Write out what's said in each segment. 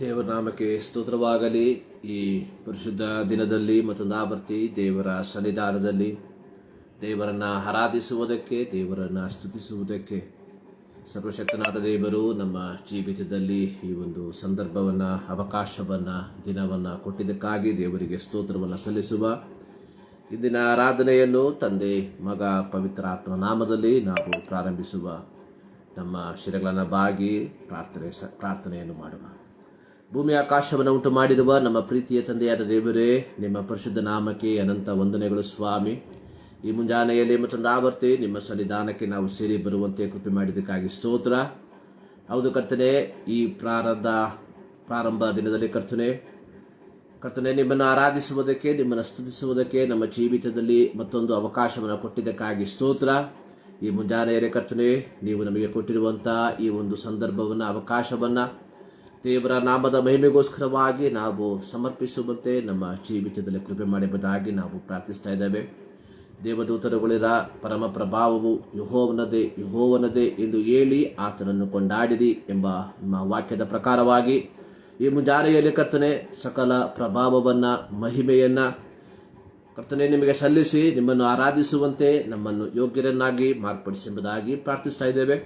ದೇವರ ನಾಮಕ್ಕೆ ಸ್ತೋತ್ರವಾಗಲಿ. ಈ ಪರಿಶುದ್ಧ ದಿನದಲ್ಲಿ ಮತ್ತೊಂದು ಆವರ್ತಿ ದೇವರ ಸನ್ನಿಧಾನದಲ್ಲಿ ದೇವರನ್ನು ಆರಾಧಿಸುವುದಕ್ಕೆ, ದೇವರನ್ನು ಸ್ತುತಿಸುವುದಕ್ಕೆ ಸರ್ವಶಕ್ತನಾದ ದೇವರು ನಮ್ಮ ಜೀವಿತದಲ್ಲಿ ಈ ಒಂದು ಸಂದರ್ಭವನ್ನು, ಅವಕಾಶವನ್ನು, ದಿನವನ್ನು ಕೊಟ್ಟಿದ್ದಕ್ಕಾಗಿ ದೇವರಿಗೆ ಸ್ತೋತ್ರವನ್ನು ಸಲ್ಲಿಸುವ ಇಂದಿನ ಆರಾಧನೆಯನ್ನು ತಂದೆ, ಮಗ, ಪವಿತ್ರಾತ್ಮ ನಾಮದಲ್ಲಿ ನಾವು ಪ್ರಾರಂಭಿಸುವ ನಮ್ಮ ಶಿರಗಳನ್ನು ಬಾಗಿ ಪ್ರಾರ್ಥನೆಯನ್ನು ಮಾಡುವ. ಭೂಮಿ ಆಕಾಶವನ್ನು ಉಂಟು ಮಾಡಿರುವ ನಮ್ಮ ಪ್ರೀತಿಯ ತಂದೆಯಾದ ದೇವರೇ, ನಿಮ್ಮ ಪರಿಶುದ್ಧ ನಾಮಕ್ಕೆ ಅನಂತ ವಂದನೆಗಳು ಸ್ವಾಮಿ. ಈ ಮುಂಜಾನೆಯಲ್ಲಿ ಮತ್ತೊಂದು ಆವರ್ತಿ ನಿಮ್ಮ ಸನ್ನಿಧಾನಕ್ಕೆ ನಾವು ಸೇರಿ ಬರುವಂತೆ ಕೃಪೆ ಮಾಡಿದ್ದಕ್ಕಾಗಿ ಸ್ತೋತ್ರ. ಹೌದು ಕರ್ತನೆ, ಈ ಪ್ರಾರಂಭ ದಿನದಲ್ಲಿ ಕರ್ತನೆ ನಿಮ್ಮನ್ನು ಆರಾಧಿಸುವುದಕ್ಕೆ, ನಿಮ್ಮನ್ನು ಸ್ತುತಿಸುವುದಕ್ಕೆ ನಮ್ಮ ಜೀವಿತದಲ್ಲಿ ಮತ್ತೊಂದು ಅವಕಾಶವನ್ನು ಕೊಟ್ಟಿದ್ದಕ್ಕಾಗಿ ಸ್ತೋತ್ರ. ಈ ಮುಂಜಾನೆಯಲ್ಲಿ ಕರ್ತನೆ, ನೀವು ನಮಗೆ ಕೊಟ್ಟಿರುವಂಥ ಈ ಒಂದು ಸಂದರ್ಭವನ್ನು, ಅವಕಾಶವನ್ನು ದೇವರ ನಾಮದ ಮಹಿಮೆಗೋಸ್ಕರವಾಗಿ ನಾವು ಸಮರ್ಪಿಸುವಂತೆ ನಮ್ಮ ಜೀವಿತದಲ್ಲಿ ಕೃಪೆ ಮಾಡಿಬುದಾಗಿ ನಾವು ಪ್ರಾರ್ಥಿಸ್ತಾ ಇದ್ದೇವೆ. ದೇವದೂತರುಗಳಿರ ಪರಮ ಪ್ರಭಾವವು ಯೆಹೋವನದೇ ಎಂದು ಹೇಳಿ ಆತನನ್ನು ಕೊಂಡಾಡಿರಿ ಎಂಬ ನಮ್ಮ ವಾಕ್ಯದ ಪ್ರಕಾರವಾಗಿ ಈ ಮುಂಜಾನೆಯಲ್ಲಿ ಕರ್ತನೆ ಸಕಲ ಪ್ರಭಾವವನ್ನು, ಮಹಿಮೆಯನ್ನು ಕರ್ತನೆ ನಿಮಗೆ ಸಲ್ಲಿಸಿ ನಿಮ್ಮನ್ನು ಆರಾಧಿಸುವಂತೆ ನಮ್ಮನ್ನು ಯೋಗ್ಯರನ್ನಾಗಿ ಮಾರ್ಪಡಿಸೆಂಬುದಾಗಿ ಪ್ರಾರ್ಥಿಸ್ತಾ ಇದ್ದೇವೆ.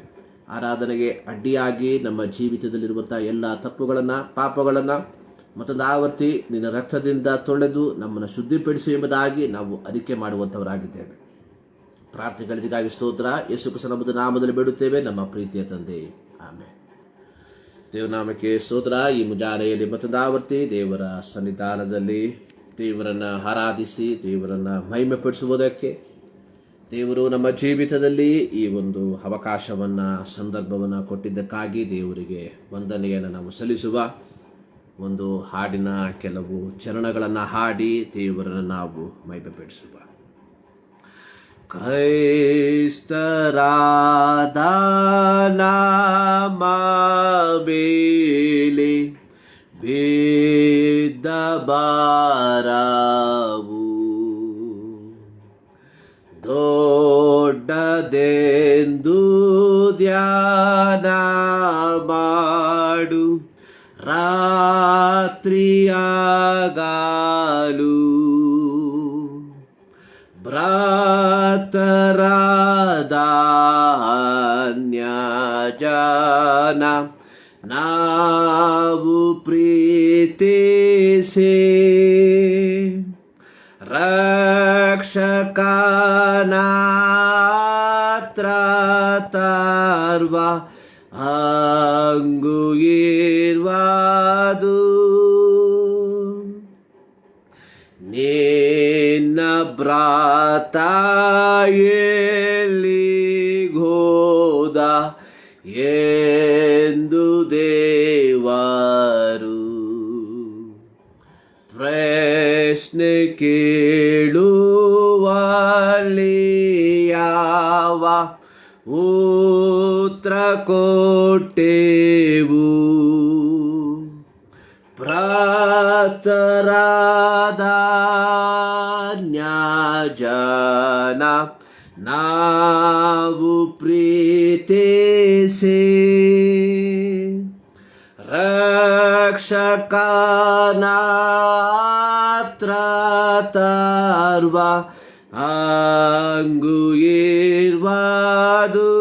ಆರಾಧನೆಗೆ ಅಡ್ಡಿಯಾಗಿ ನಮ್ಮ ಜೀವಿತದಲ್ಲಿರುವಂಥ ಎಲ್ಲ ತಪ್ಪುಗಳನ್ನು, ಪಾಪಗಳನ್ನು ಮತ್ತೊಂದು ಆವರ್ತಿ ನಿನ್ನ ರಕ್ತದಿಂದ ತೊಳೆದು ನಮ್ಮನ್ನು ಶುದ್ಧಿಪಡಿಸಿ ಎಂಬುದಾಗಿ ನಾವು ಅರಿಕೆ ಮಾಡುವಂಥವರಾಗಿದ್ದೇವೆ. ಪ್ರಾರ್ಥನೆಗಳಿಗಾಗಿ ಸ್ತೋತ್ರ. ಯೇಸು ಕ್ರಿಸ್ತನ ನಾಮದಲ್ಲಿ ಬೇಡುತ್ತೇವೆ ನಮ್ಮ ಪ್ರೀತಿಯ ತಂದೆ, ಆಮೆನ್. ದೇವನಾಮಕ್ಕೆ ಸ್ತೋತ್ರ. ಈ ಮುಂಜಾನೆಯಲ್ಲಿ ಮತ್ತೊಂದು ಆವರ್ತಿ ದೇವರ ಸನ್ನಿಧಾನದಲ್ಲಿ ದೇವರನ್ನು ಆರಾಧಿಸಿ ದೇವರನ್ನು ಮಹಿಮೆಪಡಿಸುವುದಕ್ಕೆ ದೇವರು ನಮ್ಮ ಜೀವಿತದಲ್ಲಿ ಈ ಒಂದು ಅವಕಾಶವನ್ನು, ಸಂದರ್ಭವನ್ನು ಕೊಟ್ಟಿದ್ದಕ್ಕಾಗಿ ದೇವರಿಗೆ ವಂದನೆಯನ್ನು ನಾವು ಸಲ್ಲಿಸುವ. ಒಂದು ಹಾಡಿನ ಕೆಲವು ಚರಣಗಳನ್ನು ಹಾಡಿ ದೇವರನ್ನು ನಾವು ಮಹಿಮೆಪಡಿಸುವ. ಕ್ರೈಸ್ತರಾದ ನಾಮ ಬೇಲಿ ಬಿದ್ದ ಬಾರವು ದೊಡ್ಡದೆಂದು ಧ್ಯಾನ ಮಾಡು ರಾತ್ರಿಯಾಗಲು ಭ್ರಾತರಾದ ಅನ್ಯಜನ ನಾವು ಪ್ರೀತಿಸಿ ರಕ್ಷಕನ ಹತ್ರ ತರುವ ಹಂಗು ಇರುವುದು ನಿನ್ನ ಭ್ರಾತ ಎಲ್ಲಿಗೋದ ಎಂದು ದೇವರು ಪ್ರಶ್ನೆ ಕೇಳುವಲ್ಲಿ ಯಾವ ಉತ್ತರ ಕೊಟ್ಟೆವು. ಭ್ರಾತರಾದ ನ್ಯಾಜನ ನಾವು ಪ್ರೀತಿಸಿ ರಕ್ಷಕನ ಹತ್ರ ತರುವ ಹಂಗು ಇರುವುದು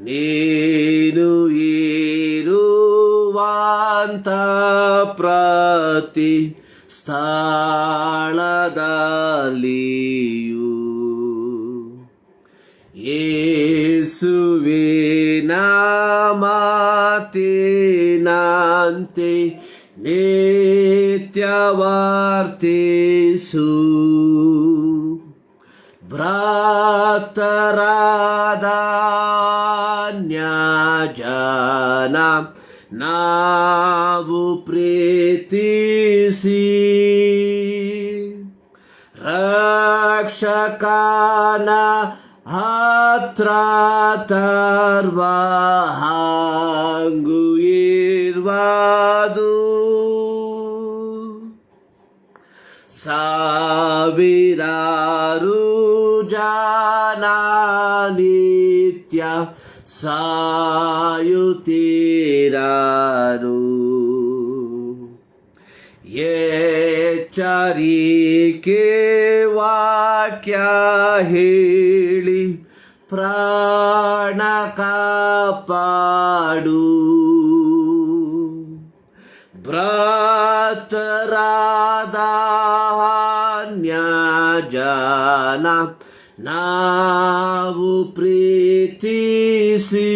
ನೀನು ಇರುವಂತ ಪ್ರತಿ ಸ್ಥಳದಲ್ಲಿಯೂ ಯೇಸುವಿನ ಮಾತಿನಂತೆ ನಿತ್ಯವರ್ತಿಸು. ಭ್ರಾತರಾದ ನ್ಯಜನ ನಾವು ಪ್ರೀತಿಸಿ ರಕ್ಷಕನ ಹತ್ರ ತರುವ ಹಂಗು ಇರುವುದು ಸಾವಿರಾರು ಜನ ನಿತ್ಯ ಸಾಯುತ್ತೀರಾರು. ಎಚ್ಚರಿಕೆ ವಾಕ್ಯ ಹೇಳಿ ಪ್ರಾಣ ಕಾಪಾಡು. ಭ್ರಾತರಾದ ಅನ್ಯಜನ ನಾವು ಪ್ರೀತಿಸಿ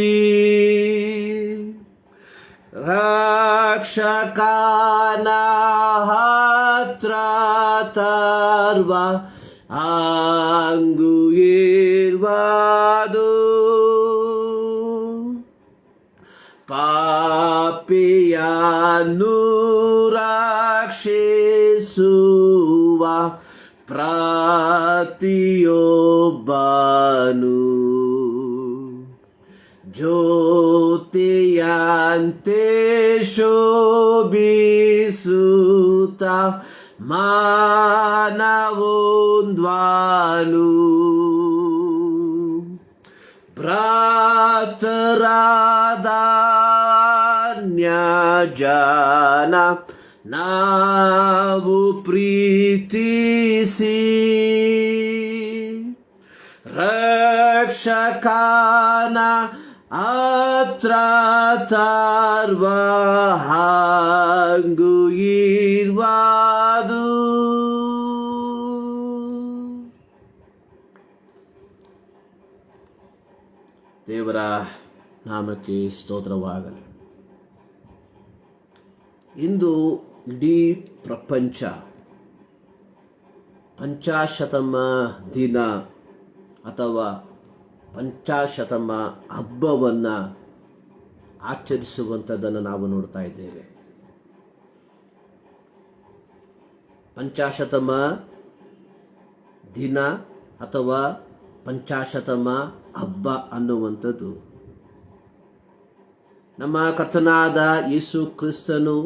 ರಕ್ಷಕನ ಹತ್ರ ತರುವ ಹಂಗು ಇರ್ವದು. ಪಾಪಿಯನ್ನು ರಕ್ಷಿಸುವ ಪ್ರತಿಯೊಬ್ಬನು ಜ್ಯೋತಿಯಂತೆ ಶೋಭಿಸುತ್ತ ಮಾನವೊಂದ್ವನು. ಭ್ರಾತರಾದ ಅನ್ಯಜನ ನಾವು ಪ್ರೀತಿಸಿ ರಕ್ಷಕನ ಹತ್ರ ತರುವ ಹಂಗು ಇರ್ವದು. ದೇವರ ನಾಮಕ್ಕೆ ಸ್ತೋತ್ರವಾಗಲಿ. ಇಂದು ಇಡೀ ಪ್ರಪಂಚ ಪಂಚಾಶತಮ ದಿನ ಅಥವಾ ಪಂಚಾಶತಮ ಹಬ್ಬವನ್ನು ಆಚರಿಸುವಂಥದ್ದನ್ನು ನಾವು ನೋಡ್ತಾ ಇದ್ದೇವೆ. ಪಂಚಾಶತಮ ದಿನ ಅಥವಾ ಪಂಚಾಶತಮ ಹಬ್ಬ ಅನ್ನುವಂಥದ್ದು ನಮ್ಮ ಕರ್ತನಾದ ಯೇಸು ಕ್ರಿಸ್ತನು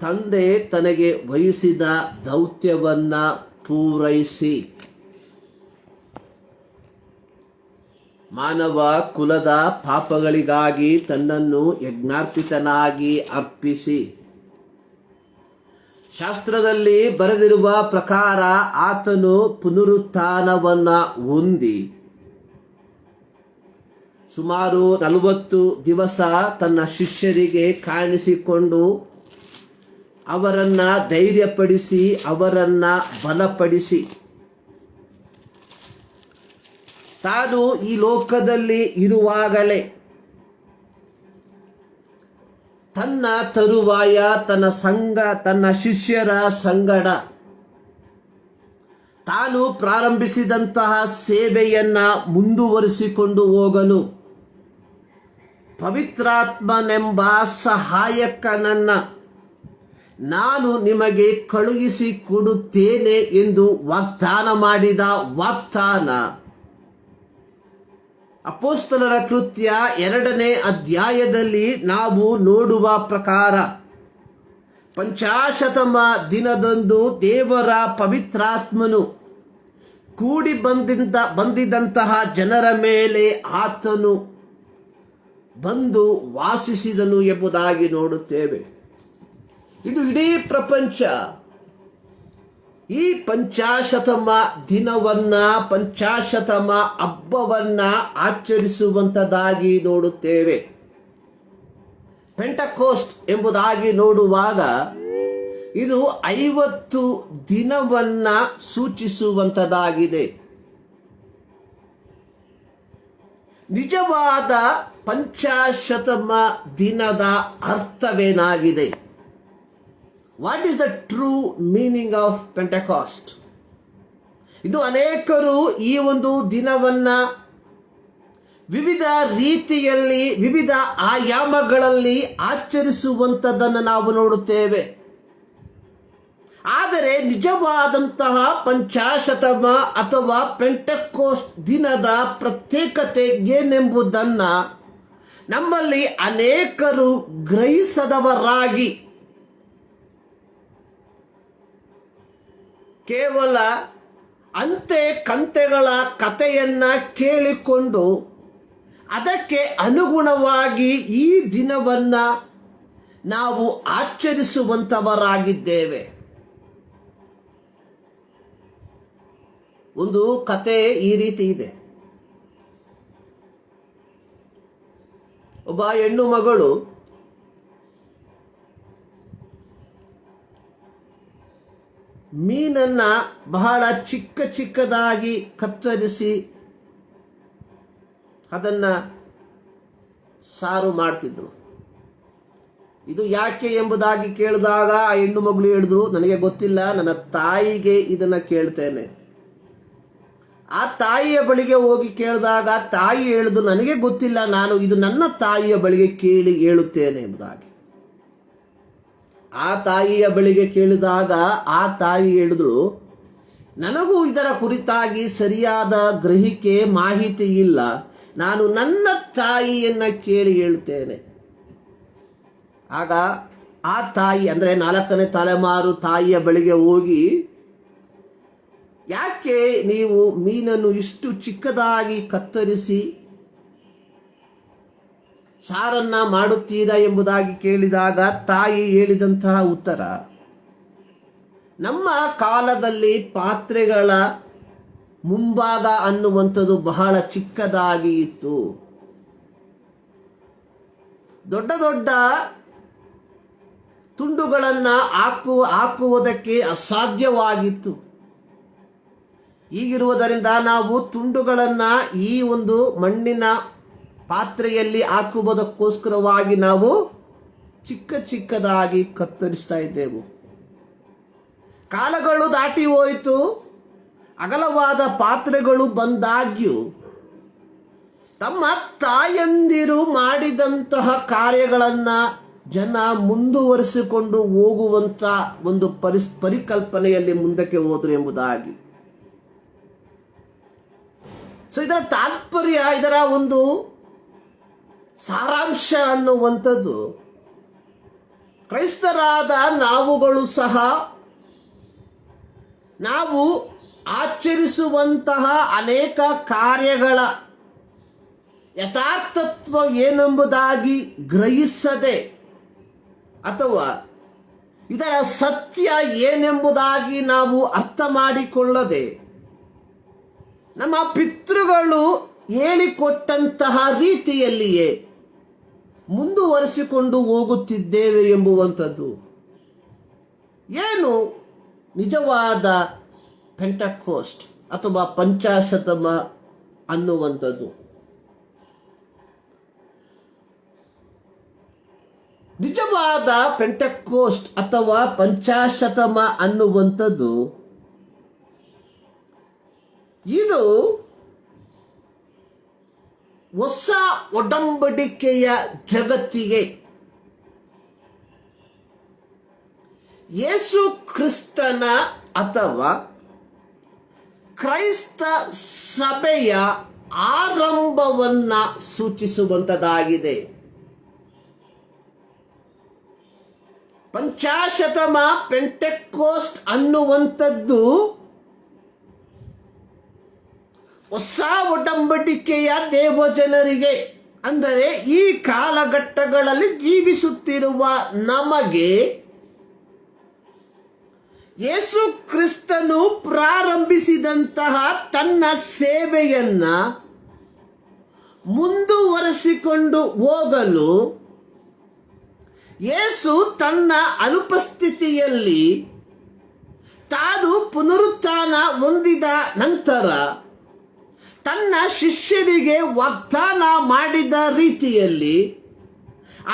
ತಂದೆ ತನಗೆ ವಹಿಸಿದ ದೌತ್ಯವನ್ನು ಪೂರೈಸಿ ಮಾನವ ಕುಲದ ಪಾಪಗಳಿಗಾಗಿ ತನ್ನನ್ನು ಯಜ್ಞಾರ್ಪಿತನಾಗಿ ಅರ್ಪಿಸಿ ಶಾಸ್ತ್ರದಲ್ಲಿ ಬರೆದಿರುವ ಪ್ರಕಾರ ಆತನು ಪುನರುತ್ಥಾನವನ್ನು ಹೊಂದಿ ಸುಮಾರು 40 ದಿವಸ ತನ್ನ ಶಿಷ್ಯರಿಗೆ ಕಾಣಿಸಿಕೊಂಡು ಅವರನ್ನು ಧೈರ್ಯಪಡಿಸಿ ಅವರನ್ನು ಬಲಪಡಿಸಿ ತಾನು ಈ ಲೋಕದಲ್ಲಿ ಇರುವಾಗಲೇ ತನ್ನ ತರುವಾಯ ತನ್ನ ಶಿಷ್ಯರ ಸಂಗಡ ತಾನು ಪ್ರಾರಂಭಿಸಿದಂತಹ ಸೇವೆಯನ್ನ ಮುಂದುವರಿಸಿಕೊಂಡು ಹೋಗಲು ಪವಿತ್ರಾತ್ಮನೆಂಬ ಸಹಾಯಕನನ್ನ ನಾನು ನಿಮಗೆ ಕಳುಹಿಸಿ ಕೊಡುತ್ತೇನೆ ಎಂದು ವಾಗ್ದಾನ ಮಾಡಿದ ವಾಗ್ದಾನ ಅಪೊಸ್ತಲರ ಕೃತ್ಯ 2ನೇ ಅಧ್ಯಾಯದಲ್ಲಿ ನಾವು ನೋಡುವ ಪ್ರಕಾರ ಪಂಚಾಶತಮ ದಿನದಂದು ದೇವರ ಪವಿತ್ರಾತ್ಮನು ಕೂಡಿ ಬಂದಿದ್ದಂತಹ ಜನರ ಮೇಲೆ ಆತನು ಬಂದು ವಾಸಿಸಿದನು ಎಂಬುದಾಗಿ ನೋಡುತ್ತೇವೆ. ಇದು ಇಡೀ ಪ್ರಪಂಚ ಈ ಪಂಚಾಶತಮ ದಿನವನ್ನ ಪಂಚಾಶತಮ ಹಬ್ಬವನ್ನ ಆಚರಿಸುವಂತದಾಗಿ ನೋಡುತ್ತೇವೆ. ಪೆಂಟಕೋಸ್ಟ್ ಎಂಬುದಾಗಿ ನೋಡುವಾಗ ಇದು 50 ದಿನವನ್ನ ಸೂಚಿಸುವಂತದಾಗಿದೆ. ನಿಜವಾದ ಪಂಚಾಶತಮ ದಿನದ ಅರ್ಥವೇನಾಗಿದೆ? What is the true meaning of Pentecost? ಇದು ಅನೇಕರು ಈ ಒಂದು ದಿನವನ್ನ ವಿವಿಧ ರೀತಿಯಲ್ಲಿ ವಿವಿಧ ಆಯಾಮಗಳಲ್ಲಿ ಆಚರಿಸುವಂಥದ್ದನ್ನು ನಾವು ನೋಡುತ್ತೇವೆ. ಆದರೆ ನಿಜವಾದಂತಹ ಪಂಚಾಶತಮ ಅಥವಾ ಪೆಂಟಕೋಸ್ಟ್ ದಿನದ ಪ್ರತ್ಯೇಕತೆ ಏನೆಂಬುದನ್ನು ನಮ್ಮಲ್ಲಿ ಅನೇಕರು ಗ್ರಹಿಸದವರಾಗಿ ಕೇವಲ ಅಂತೆ ಕಂತೆಗಳ ಕಥೆಯನ್ನ ಕೇಳಿಕೊಂಡು ಅದಕ್ಕೆ ಅನುಗುಣವಾಗಿ ಈ ದಿನವನ್ನ ನಾವು ಆಚರಿಸುವಂತವರಾಗಿದ್ದೇವೆ. ಒಂದು ಕತೆ ಈ ರೀತಿ ಇದೆ. ಒಬ್ಬ ಹೆಣ್ಣು ಮಗಳು ಮೀನನ್ನ ಬಹಳ ಚಿಕ್ಕದಾಗಿ ಕತ್ತರಿಸಿ ಅದನ್ನ ಸಾರು ಮಾಡ್ತಿದ್ರು. ಇದು ಯಾಕೆ ಎಂಬುದಾಗಿ ಕೇಳಿದಾಗ ಆ ಹೆಣ್ಣು ಮಗಳು ಹೇಳಿದ್ರು, ನನಗೆ ಗೊತ್ತಿಲ್ಲ, ನನ್ನ ತಾಯಿಗೆ ಇದನ್ನ ಕೇಳ್ತೇನೆ. ಆ ತಾಯಿಯ ಬಳಿಗೆ ಹೋಗಿ ಕೇಳಿದಾಗ ತಾಯಿ ಹೇಳಿದ್ರು, ನನಗೆ ಗೊತ್ತಿಲ್ಲ, ನಾನು ಇದು ನನ್ನ ತಾಯಿಯ ಬಳಿಗೆ ಕೇಳಿ ಹೇಳುತ್ತೇನೆ ಎಂಬುದಾಗಿ. ಆ ತಾಯಿಯ ಬಳಿಗೆ ಕೇಳಿದಾಗ ಆ ತಾಯಿ ಹೇಳಿದ್ರು, ನನಗೂ ಇದರ ಕುರಿತಾಗಿ ಸರಿಯಾದ ಗ್ರಹಿಕೆ ಮಾಹಿತಿ ಇಲ್ಲ, ನಾನು ನನ್ನ ತಾಯಿಯನ್ನ ಕೇಳಿ ಹೇಳ್ತೇನೆ. ಆಗ ಆ ತಾಯಿ ಅಂದ್ರೆ 4ನೇ ತಲೆಮಾರು ತಾಯಿಯ ಬಳಿಗೆ ಹೋಗಿ, ಯಾಕೆ ನೀವು ಮೀನನ್ನು ಇಷ್ಟು ಚಿಕ್ಕದಾಗಿ ಕತ್ತರಿಸಿ ಸಾರನ್ನ ಮಾಡುತ್ತೀರಾ ಎಂಬುದಾಗಿ ಕೇಳಿದಾಗ ತಾಯಿ ಹೇಳಿದಂತಹ ಉತ್ತರ, ನಮ್ಮ ಕಾಲದಲ್ಲಿ ಪಾತ್ರೆಗಳ ಮುಂಭಾಗ ಅನ್ನುವಂಥದ್ದು ಬಹಳ ಚಿಕ್ಕದಾಗಿ ಇತ್ತು. ದೊಡ್ಡ ದೊಡ್ಡ ತುಂಡುಗಳನ್ನ ಹಾಕುವುದಕ್ಕೆ ಅಸಾಧ್ಯವಾಗಿತ್ತು. ಹೀಗಿರುವುದರಿಂದ ನಾವು ತುಂಡುಗಳನ್ನ ಈ ಒಂದು ಮಣ್ಣಿನ ಪಾತ್ರೆಯಲ್ಲಿ ಹಾಕುವುದಕ್ಕೋಸ್ಕರವಾಗಿ ನಾವು ಚಿಕ್ಕದಾಗಿ ಕತ್ತರಿಸ್ತಾ ಇದ್ದೆವು. ಕಾಲಗಳು ದಾಟಿ ಹೋಯಿತು, ಅಗಲವಾದ ಪಾತ್ರೆಗಳು ಬಂದಾಗ್ಯೂ ತಮ್ಮ ತಾಯಂದಿರು ಮಾಡಿದಂತಹ ಕಾರ್ಯಗಳನ್ನ ಜನ ಮುಂದುವರಿಸಿಕೊಂಡು ಹೋಗುವಂತ ಒಂದು ಪರಿಕಲ್ಪನೆಯಲ್ಲಿ ಮುಂದಕ್ಕೆ ಹೋದ್ರು ಎಂಬುದಾಗಿ. ಸೊ ಇದರ ತಾತ್ಪರ್ಯ, ಇದರ ಒಂದು ಸಾರಾಂಶ ಅನ್ನುವಂಥದ್ದು, ಕ್ರೈಸ್ತರಾದ ನಾವುಗಳು ಸಹ ನಾವು ಆಚರಿಸುವಂತಹ ಅನೇಕ ಕಾರ್ಯಗಳ ಯಥಾರ್ಥತ್ವ ಏನೆಂಬುದಾಗಿ ಗ್ರಹಿಸದೆ ಅಥವಾ ಇದರ ಸತ್ಯ ಏನೆಂಬುದಾಗಿ ನಾವು ಅರ್ಥ ಮಾಡಿಕೊಳ್ಳದೆ ನಮ್ಮ ಪಿತೃಗಳು ಹೇಳಿಕೊಟ್ಟಂತಹ ರೀತಿಯಲ್ಲಿಯೇ ಮುಂದುವರಿಸಿಕೊಂಡು ಹೋಗುತ್ತಿದ್ದೇವೆ ಎಂಬುವಂಥದ್ದು. ಏನು ನಿಜವಾದ ಪೆಂಟಕೋಸ್ಟ್ ಅಥವಾ ಪಂಚಾಶತಮ ಅನ್ನುವಂಥದ್ದು? ನಿಜವಾದ ಪೆಂಟಕೋಸ್ಟ್ ಅಥವಾ ಪಂಚಾಶತಮ ಅನ್ನುವಂಥದ್ದು ಇದು ಹೊಸ ಒಡಂಬಡಿಕೆಯ ಜಗತ್ತಿಗೆ ಯೇಸು ಕ್ರಿಸ್ತನ ಅಥವಾ ಕ್ರೈಸ್ತ ಸಭೆಯ ಆರಂಭವನ್ನ ಸೂಚಿಸುವಂತದಾಗಿದೆ. ಪಂಚಾಶತಮ ಪೆಂಟೆಕೋಸ್ಟ್ ಅನ್ನುವಂಥದ್ದು ಹೊಸ ಒಡಂಬಡಿಕೆಯ ದೇವಜನರಿಗೆ, ಅಂದರೆ ಈ ಕಾಲಘಟ್ಟಗಳಲ್ಲಿ ಜೀವಿಸುತ್ತಿರುವ ನಮಗೆ ಯೇಸು ಕ್ರಿಸ್ತನು ಪ್ರಾರಂಭಿಸಿದಂತಹ ತನ್ನ ಸೇವೆಯನ್ನ ಮುಂದುವರೆಸಿಕೊಂಡು ಹೋಗಲು ಯೇಸು ತನ್ನ ಅನುಪಸ್ಥಿತಿಯಲ್ಲಿ ತಾನು ಪುನರುತ್ಥಾನ ಹೊಂದಿದ ನಂತರ ತನ್ನ ಶಿಷ್ಯರಿಗೆ ವಾಗ್ದಾನ ಮಾಡಿದ ರೀತಿಯಲ್ಲಿ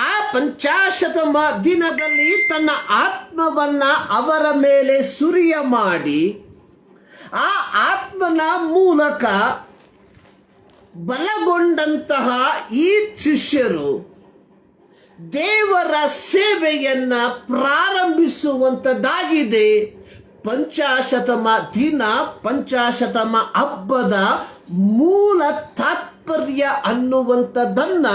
ಆ ಪಂಚಾಶತಮ ದಿನದಲ್ಲಿ ತನ್ನ ಆತ್ಮವನ್ನ ಅವರ ಮೇಲೆ ಸುರಿಯ ಮಾಡಿ ಆ ಆತ್ಮನ ಮೂಲಕ ಬಲಗೊಂಡಂತಹ ಈ ಶಿಷ್ಯರು ದೇವರ ಸೇವೆಯನ್ನ ಪ್ರಾರಂಭಿಸುವಂತದ್ದಾಗಿದೆ. ಪಂಚಾಶತಮ ದಿನ, ಪಂಚಾಶತಮ ಹಬ್ಬದ ಮೂಲ ತಾತ್ಪರ್ಯ ಅನ್ನುವಂಥದ್ದನ್ನ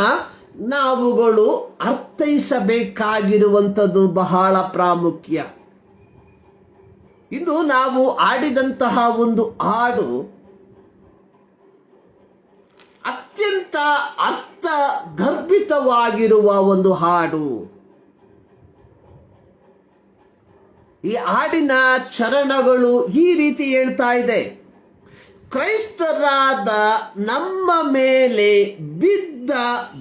ನಾವುಗಳು ಅರ್ಥೈಸಬೇಕಾಗಿರುವಂಥದ್ದು ಬಹಳ ಪ್ರಾಮುಖ್ಯ. ಇದು ನಾವು ಆಡಿದಂತಹ ಒಂದು ಹಾಡು, ಅತ್ಯಂತ ಅರ್ಥ ಗರ್ಭಿತವಾಗಿರುವ ಒಂದು ಹಾಡು. ಈ ಹಾಡಿನ ಚರಣಗಳು ಈ ರೀತಿ ಹೇಳ್ತಾ ಇದೆ: ಕ್ರೈಸ್ತರಾದ ನಮ್ಮ ಮೇಲೆ ಬಿದ್ದ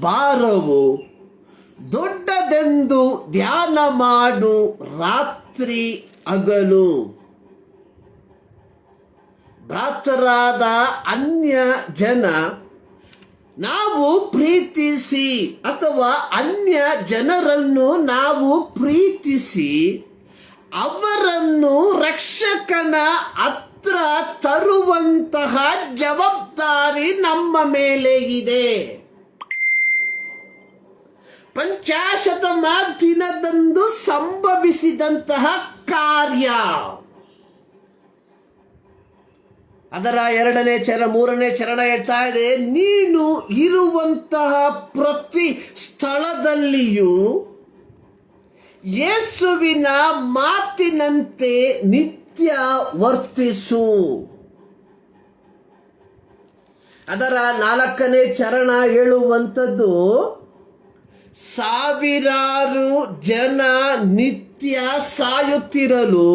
ಭಾರವು ದೊಡ್ಡದೆಂದು ಧ್ಯಾನ ಮಾಡು ರಾತ್ರಿ ಹಗಲು. ಭ್ರಾತರಾದ ಅನ್ಯ ಜನ ನಾವು ಪ್ರೀತಿಸಿ ಅಥವಾ ಅನ್ಯ ಜನರನ್ನು ನಾವು ಪ್ರೀತಿಸಿ ಅವರನ್ನು ರಕ್ಷಕನ ಹತ್ರ ತರುವಂತಹ ಜವಾಬ್ದಾರಿ ನಮ್ಮ ಮೇಲೆ ಇದೆ. ಪಂಚಾಶತಮ ದಿನದಂದು ಸಂಭವಿಸಿದಂತಹ ಕಾರ್ಯ, ಅದರ ಮೂರನೇ ಚರಣ ಹೇಳ್ತಾ ಇದೆ: ನೀನು ಇರುವಂತಹ ಪ್ರತಿ ಸ್ಥಳದಲ್ಲಿಯೂ ಯೇಸುವಿನ ಮಾತಿನಂತೆ ನಿತ್ಯ ವರ್ತಿಸು. ಅದರ 4ನೇ ಚರಣ ಹೇಳುವಂಥದ್ದು: ಸಾವಿರಾರು ಜನ ನಿತ್ಯ ಸಾಯುತ್ತಿರಲು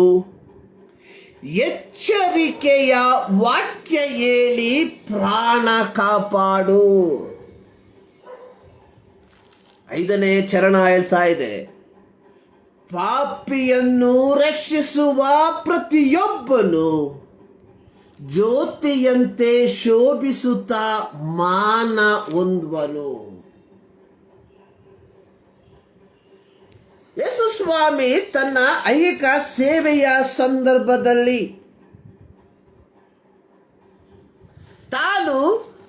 ಎಚ್ಚರಿಕೆಯ ವಾಕ್ಯ ಹೇಳಿ ಪ್ರಾಣ ಕಾಪಾಡು. 5ನೇ ಚರಣ ಹೇಳ್ತಾ ಇದೆ: ಪಾಪಿಯನ್ನು ರಕ್ಷಿಸುವ ಪ್ರತಿಯೊಬ್ಬನು ಜ್ಯೋತಿಯಂತೆ ಶೋಭಿಸುತ್ತಾ ಮಾನ ಹೊಂದುವನು. ಯೇಸು ಸ್ವಾಮಿ ತನ್ನ ಐಹಿಕ ಸೇವೆಯ ಸಂದರ್ಭದಲ್ಲಿ ತಾನು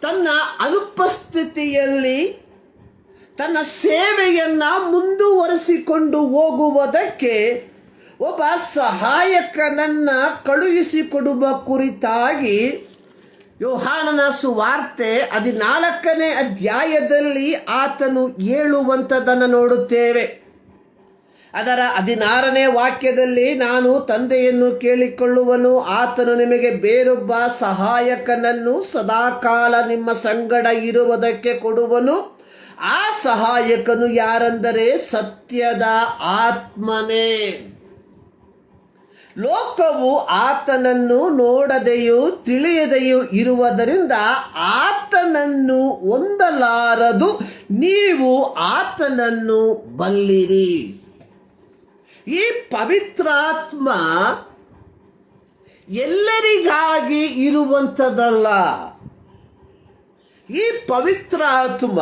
ತನ್ನ ಅನುಪಸ್ಥಿತಿಯಲ್ಲಿ ತನ್ನ ಸೇವೆಯನ್ನ ಮುಂದುವರಿಸಿಕೊಂಡು ಹೋಗುವುದಕ್ಕೆ ಒಬ್ಬ ಸಹಾಯಕನನ್ನ ಕಳುಹಿಸಿಕೊಡುವ ಕುರಿತಾಗಿ ಯೋಹಾನನ ಸುವಾರ್ತೆ 14ನೇ ಅಧ್ಯಾಯದಲ್ಲಿ ಆತನು ಹೇಳುವಂಥದ್ದನ್ನು ನೋಡುತ್ತೇವೆ. ಅದರ 16ನೇ ವಾಕ್ಯದಲ್ಲಿ: ನಾನು ತಂದೆಯನ್ನು ಕೇಳಿಕೊಳ್ಳುವನು, ಆತನು ನಿಮಗೆ ಬೇರೊಬ್ಬ ಸಹಾಯಕನನ್ನು ಸದಾಕಾಲ ನಿಮ್ಮ ಸಂಗಡ ಇರುವುದಕ್ಕೆ ಕೊಡುವನು. ಆ ಸಹಾಯಕನು ಯಾರೆಂದರೆ ಸತ್ಯದ ಆತ್ಮನೇ. ಲೋಕವು ಆತನನ್ನು ನೋಡದೆಯೂ ತಿಳಿಯದೆಯೂ ಇರುವುದರಿಂದ ಆತನನ್ನು ಹೊಂದಲಾರದು, ನೀವು ಆತನನ್ನು ಬಲ್ಲಿರಿ. ಈ ಪವಿತ್ರಾತ್ಮ ಎಲ್ಲರಿಗಾಗಿ ಇರುವಂಥದ್ದಲ್ಲ. ಈ ಪವಿತ್ರಾತ್ಮ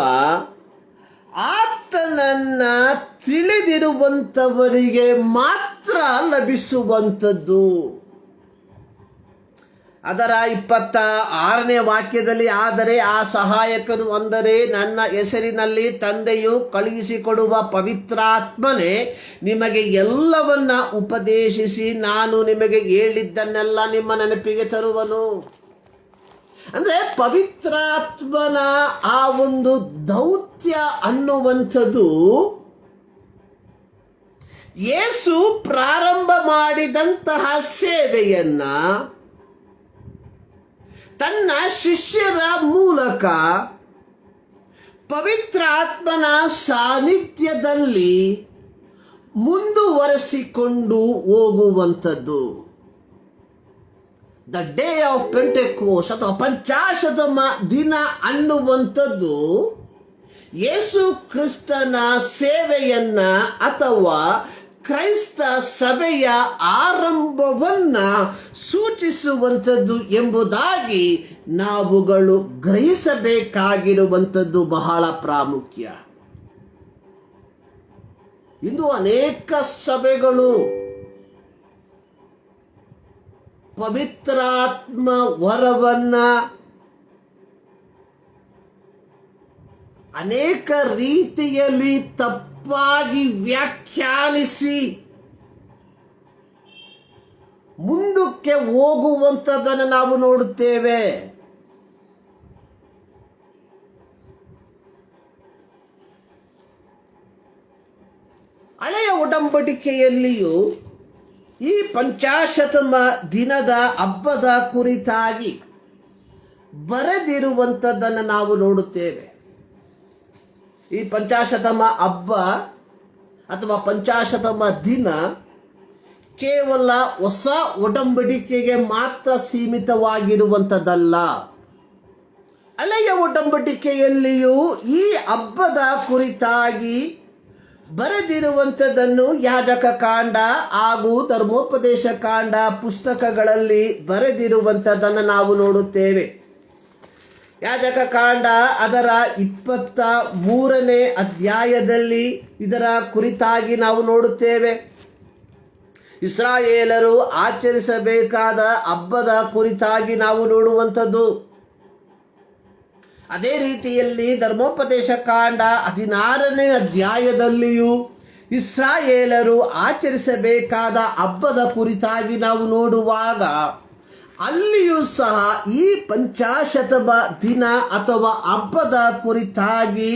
ಆತನನ್ನ ತಿಳಿದಿರುವಂಥವರಿಗೆ ಮಾತ್ರ ಲಭಿಸುವಂಥದ್ದು. ಅದರ 26ನೇ ವಾಕ್ಯದಲ್ಲಿ: ಆದರೆ ಆ ಸಹಾಯಕನು ಅಂದರೆ ನನ್ನ ಹೆಸರಿನಲ್ಲಿ ತಂದೆಯು ಕಳುಹಿಸಿಕೊಡುವ ಪವಿತ್ರಾತ್ಮನೇ ನಿಮಗೆ ಎಲ್ಲವನ್ನ ಉಪದೇಶಿಸಿ ನಾನು ನಿಮಗೆ ಹೇಳಿದ್ದನ್ನೆಲ್ಲ ನಿಮ್ಮ ನೆನಪಿಗೆ ತರುವನು. ಅಂದ್ರೆ ಪವಿತ್ರಾತ್ಮನ ಆ ಒಂದು ದೌತ್ಯ ಅನ್ನುವಂಥದ್ದು ಯೇಸು ಪ್ರಾರಂಭ ಮಾಡಿದಂತಹ ಸೇವೆಯನ್ನ ತನ್ನ ಶಿಷ್ಯರ ಮೂಲಕ ಪವಿತ್ರಾತ್ಮನ ಸಾನ್ನಿಧ್ಯದಲ್ಲಿ ಮುಂದುವರೆಸಿಕೊಂಡು ಹೋಗುವಂಥದ್ದು. ದ ಡೇ ಆಫ್ ಪೆಂಟೆಕೋಸ್ಟ್ ಅಥವಾ ಪಂಚಾಶತಮ ದಿನ ಅನ್ನುವಂಥದ್ದು ಯೇಸು ಕ್ರಿಸ್ತನ ಸೇವೆಯನ್ನ ಅಥವಾ ಕ್ರೈಸ್ತ ಸಭೆಯ ಆರಂಭವನ್ನ ಸೂಚಿಸುವಂಥದ್ದು ಎಂಬುದಾಗಿ ನಾವುಗಳು ಗ್ರಹಿಸಬೇಕಾಗಿರುವಂಥದ್ದು ಬಹಳ ಪ್ರಾಮುಖ್ಯ. ಇಂದು ಅನೇಕ ಸಭೆಗಳು ಪವಿತ್ರಾತ್ಮ ವರವನ್ನ ಅನೇಕ ರೀತಿಯಲ್ಲಿ ತಪ್ಪಾಗಿ ವ್ಯಾಖ್ಯಾನಿಸಿ ಮುಂದಕ್ಕೆ ಹೋಗುವಂಥದ್ದನ್ನು ನಾವು ನೋಡುತ್ತೇವೆ. ಹಳೆಯ ಒಡಂಬಡಿಕೆಯಲ್ಲಿಯೂ ಈ ಪಂಚಾಶತಮ ದಿನದ ಹಬ್ಬದ ಕುರಿತಾಗಿ ಬರೆದಿರುವಂಥದ್ದನ್ನು ನಾವು ನೋಡುತ್ತೇವೆ. ಈ ಪಂಚಾಶತಮ ಹಬ್ಬ ಅಥವಾ ಪಂಚಾಶತಮ ದಿನ ಕೇವಲ ಹೊಸ ಒಡಂಬಡಿಕೆಗೆ ಮಾತ್ರ ಸೀಮಿತವಾಗಿರುವಂಥದ್ದಲ್ಲ. ಹಳೆಯ ಒಡಂಬಡಿಕೆಯಲ್ಲಿಯೂ ಈ ಹಬ್ಬದ ಕುರಿತಾಗಿ ಬರೆದಿರುವಂಥದ್ದನ್ನು ಯಾಜಕ ಕಾಂಡ ಹಾಗೂ ಧರ್ಮೋಪದೇಶ ಕಾಂಡ ಪುಸ್ತಕಗಳಲ್ಲಿ ಬರೆದಿರುವಂಥದ್ದನ್ನು ನಾವು ನೋಡುತ್ತೇವೆ. ಯಾಜಕ ಕಾಂಡ ಅದರ 23ನೇ ಅಧ್ಯಾಯದಲ್ಲಿ ಇದರ ಕುರಿತಾಗಿ ನಾವು ನೋಡುತ್ತೇವೆ. ಇಸ್ರಾಯೇಲರು ಆಚರಿಸಬೇಕಾದ ಹಬ್ಬದ ಕುರಿತಾಗಿ ನಾವು ನೋಡುವಂಥದ್ದು. ಅದೇ ರೀತಿಯಲ್ಲಿ ಧರ್ಮೋಪದೇಶ ಕಾಂಡ 16ನೇ ಅಧ್ಯಾಯದಲ್ಲಿಯೂ ಇಸ್ರಾಯೇಲರು ಆಚರಿಸಬೇಕಾದ ಹಬ್ಬದ ಕುರಿತಾಗಿ ನಾವು ನೋಡುವಾಗ ಅಲ್ಲಿಯೂ ಸಹ ಈ ಪಂಚಾಶತಮ ದಿನ ಅಥವಾ ಹಬ್ಬದ ಕುರಿತಾಗಿ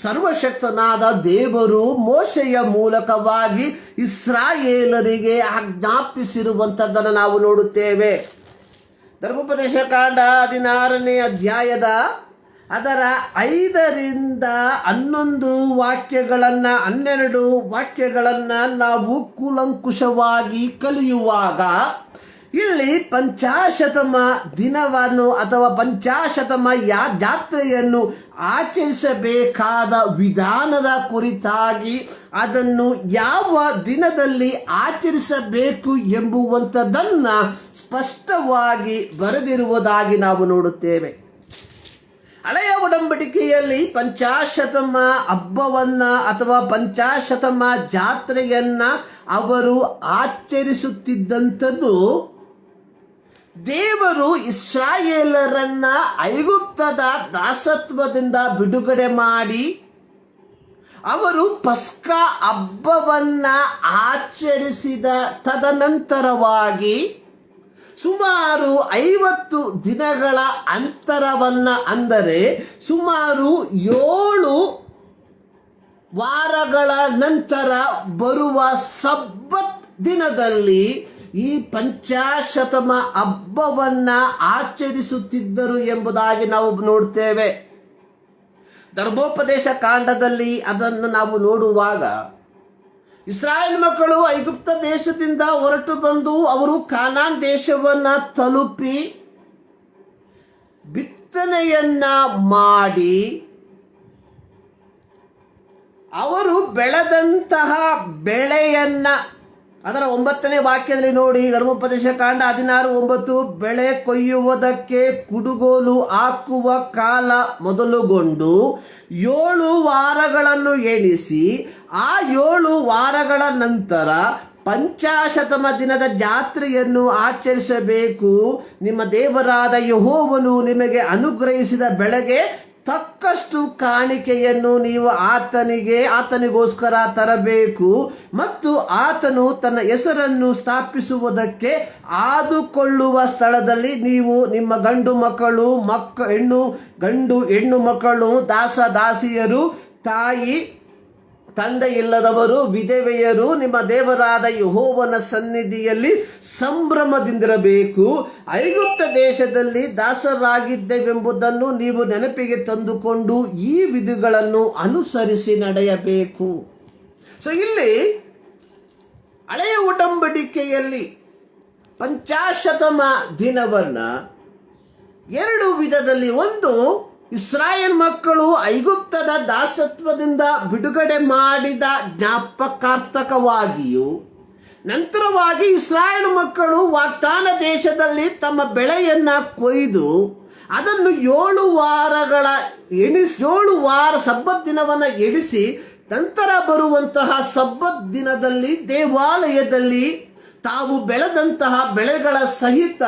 ಸರ್ವಶಕ್ತನಾದ ದೇವರು ಮೋಶೆಯ ಮೂಲಕವಾಗಿ ಇಸ್ರಾಯೇಲರಿಗೆ ಆಜ್ಞಾಪಿಸಿರುವಂಥದ್ದನ್ನು ನಾವು ನೋಡುತ್ತೇವೆ. ಧರ್ಮೋಪದೇಶ ಕಾಂಡ 16ನೇ ಅಧ್ಯಾಯದ ಅದರ 5ರಿಂದ 11 ವಾಕ್ಯಗಳನ್ನು 12 ವಾಕ್ಯಗಳನ್ನು ನಾವು ಕೂಲಂಕುಷವಾಗಿ ಕಲಿಯುವಾಗ ಇಲ್ಲಿ ಪಂಚಾಶತಮ ದಿನವನ್ನು ಅಥವಾ ಪಂಚಾಶತಮ ಜಾತ್ರೆಯನ್ನು ಆಚರಿಸಬೇಕಾದ ವಿಧಾನದ ಕುರಿತಾಗಿ ಅದನ್ನು ಯಾವ ದಿನದಲ್ಲಿ ಆಚರಿಸಬೇಕು ಎಂಬುವಂಥದ್ದನ್ನು ಸ್ಪಷ್ಟವಾಗಿ ಬರೆದಿರುವುದಾಗಿ ನಾವು ನೋಡುತ್ತೇವೆ. ಹಳೆಯ ಒಡಂಬಡಿಕೆಯಲ್ಲಿ ಪಂಚಾಶತಮ ಹಬ್ಬವನ್ನ ಅಥವಾ ಪಂಚಾಶತಮ ಜಾತ್ರೆಯನ್ನ ಅವರು ಆಚರಿಸುತ್ತಿದ್ದಂಥದ್ದು ದೇವರು ಇಸ್ರಾಯೇಲರನ್ನ ಐಗುಪ್ತದ ದಾಸತ್ವದಿಂದ ಬಿಡುಗಡೆ ಮಾಡಿ ಅವರು ಪಸ್ಕ ಹಬ್ಬವನ್ನ ಆಚರಿಸಿದ ತದನಂತರವಾಗಿ ಸುಮಾರು 50 ದಿನಗಳ ಅಂತರವನ್ನ, ಅಂದರೆ ಸುಮಾರು 7 ವಾರಗಳ ನಂತರ ಬರುವ ಸಬ್ಬತ್ ದಿನದಲ್ಲಿ ಈ ಪಂಚಾಶತಮ ಹಬ್ಬವನ್ನ ಆಚರಿಸುತ್ತಿದ್ದರು ಎಂಬುದಾಗಿ ನಾವು ನೋಡ್ತೇವೆ. ಧರ್ಮೋಪದೇಶ ಕಾಂಡದಲ್ಲಿ ಅದನ್ನು ನಾವು ನೋಡುವಾಗ ಇಸ್ರಾಯೇಲ್ ಮಕ್ಕಳು ಐಗುಪ್ತ ದೇಶದಿಂದ ಹೊರಟು ಬಂದು ಅವರು ಕಾನಾನ್ ದೇಶವನ್ನ ತಲುಪಿ ಬಿತ್ತನೆಯನ್ನ ಮಾಡಿ ಅವರು ಬೆಳೆದಂತಹ ಬೆಳೆಯನ್ನ ಅದರ 9ನೇ ವಾಕ್ಯದಲ್ಲಿ ನೋಡಿ, ಧರ್ಮೋಪದೇಶ ಕಾಂಡ 16:9, ಬೆಳೆ ಕೊಯ್ಯುವುದಕ್ಕೆ ಕುಡುಗೋಲು ಹಾಕುವ ಕಾಲ ಮೊದಲುಗೊಂಡು 7 ವಾರಗಳನ್ನು ಎಣಿಸಿ ಆ 7 ವಾರಗಳ ನಂತರ ಪಂಚಾಶತಮ ದಿನದ ಜಾತ್ರೆಯನ್ನು ಆಚರಿಸಬೇಕು. ನಿಮ್ಮ ದೇವರಾದ ಯೆಹೋವನು ನಿಮಗೆ ಅನುಗ್ರಹಿಸಿದ ಬೆಳೆಗೆ ತಕ್ಕಷ್ಟು ಕಾಣಿಕೆಯನ್ನು ನೀವು ಆತನಿಗೋಸ್ಕರ ತರಬೇಕು ಮತ್ತು ಆತನು ತನ್ನ ಹೆಸರನ್ನು ಸ್ಥಾಪಿಸುವುದಕ್ಕೆ ಆದುಕೊಳ್ಳುವ ಸ್ಥಳದಲ್ಲಿ ನೀವು ನಿಮ್ಮ ಗಂಡು ಹೆಣ್ಣು ಮಕ್ಕಳು, ದಾಸಿಯರು, ತಾಯಿ ತಂದೆ ಇಲ್ಲದವರು, ವಿಧವೆಯರು ನಿಮ್ಮ ದೇವರಾದ ಯೆಹೋವನ ಸನ್ನಿಧಿಯಲ್ಲಿ ಸಂಭ್ರಮದಿಂದಿರಬೇಕು. ಐಗುಪ್ತ ದೇಶದಲ್ಲಿ ದಾಸರಾಗಿದ್ದೆವೆಂಬುದನ್ನು ನೀವು ನೆನಪಿಗೆ ತಂದುಕೊಂಡು ಈ ವಿಧಿಗಳನ್ನು ಅನುಸರಿಸಿ ನಡೆಯಬೇಕು. ಸೊ ಇಲ್ಲಿ ಹಳೆಯ ಒಡಂಬಡಿಕೆಯಲ್ಲಿ ಪಂಚಾಶತಮ ದಿನವನ್ನ 2 ವಿಧದಲ್ಲಿ, ಒಂದು ಇಸ್ರಾಯೇಲ್ ಮಕ್ಕಳು ಐಗುಪ್ತದ ದಾಸತ್ವದಿಂದ ಬಿಡುಗಡೆ ಮಾಡಿದ ಜ್ಞಾಪಕಾರ್ಥಕವಾಗಿಯೂ, ನಂತರವಾಗಿ ಇಸ್ರಾಯೇಲ್ ಮಕ್ಕಳು ವಾಗ್ದಾನ ದೇಶದಲ್ಲಿ ತಮ್ಮ ಬೆಳೆಯನ್ನ ಕೊಯ್ದು ಅದನ್ನು 7 ವಾರ ಸಬ್ಬತ್ ದಿನವನ್ನ ಎಣಿಸಿ ನಂತರ ಬರುವಂತಹ ಸಬ್ಬತ್ ದಿನದಲ್ಲಿ ದೇವಾಲಯದಲ್ಲಿ ತಾವು ಬೆಳೆದಂತಹ ಬೆಳೆಗಳ ಸಹಿತ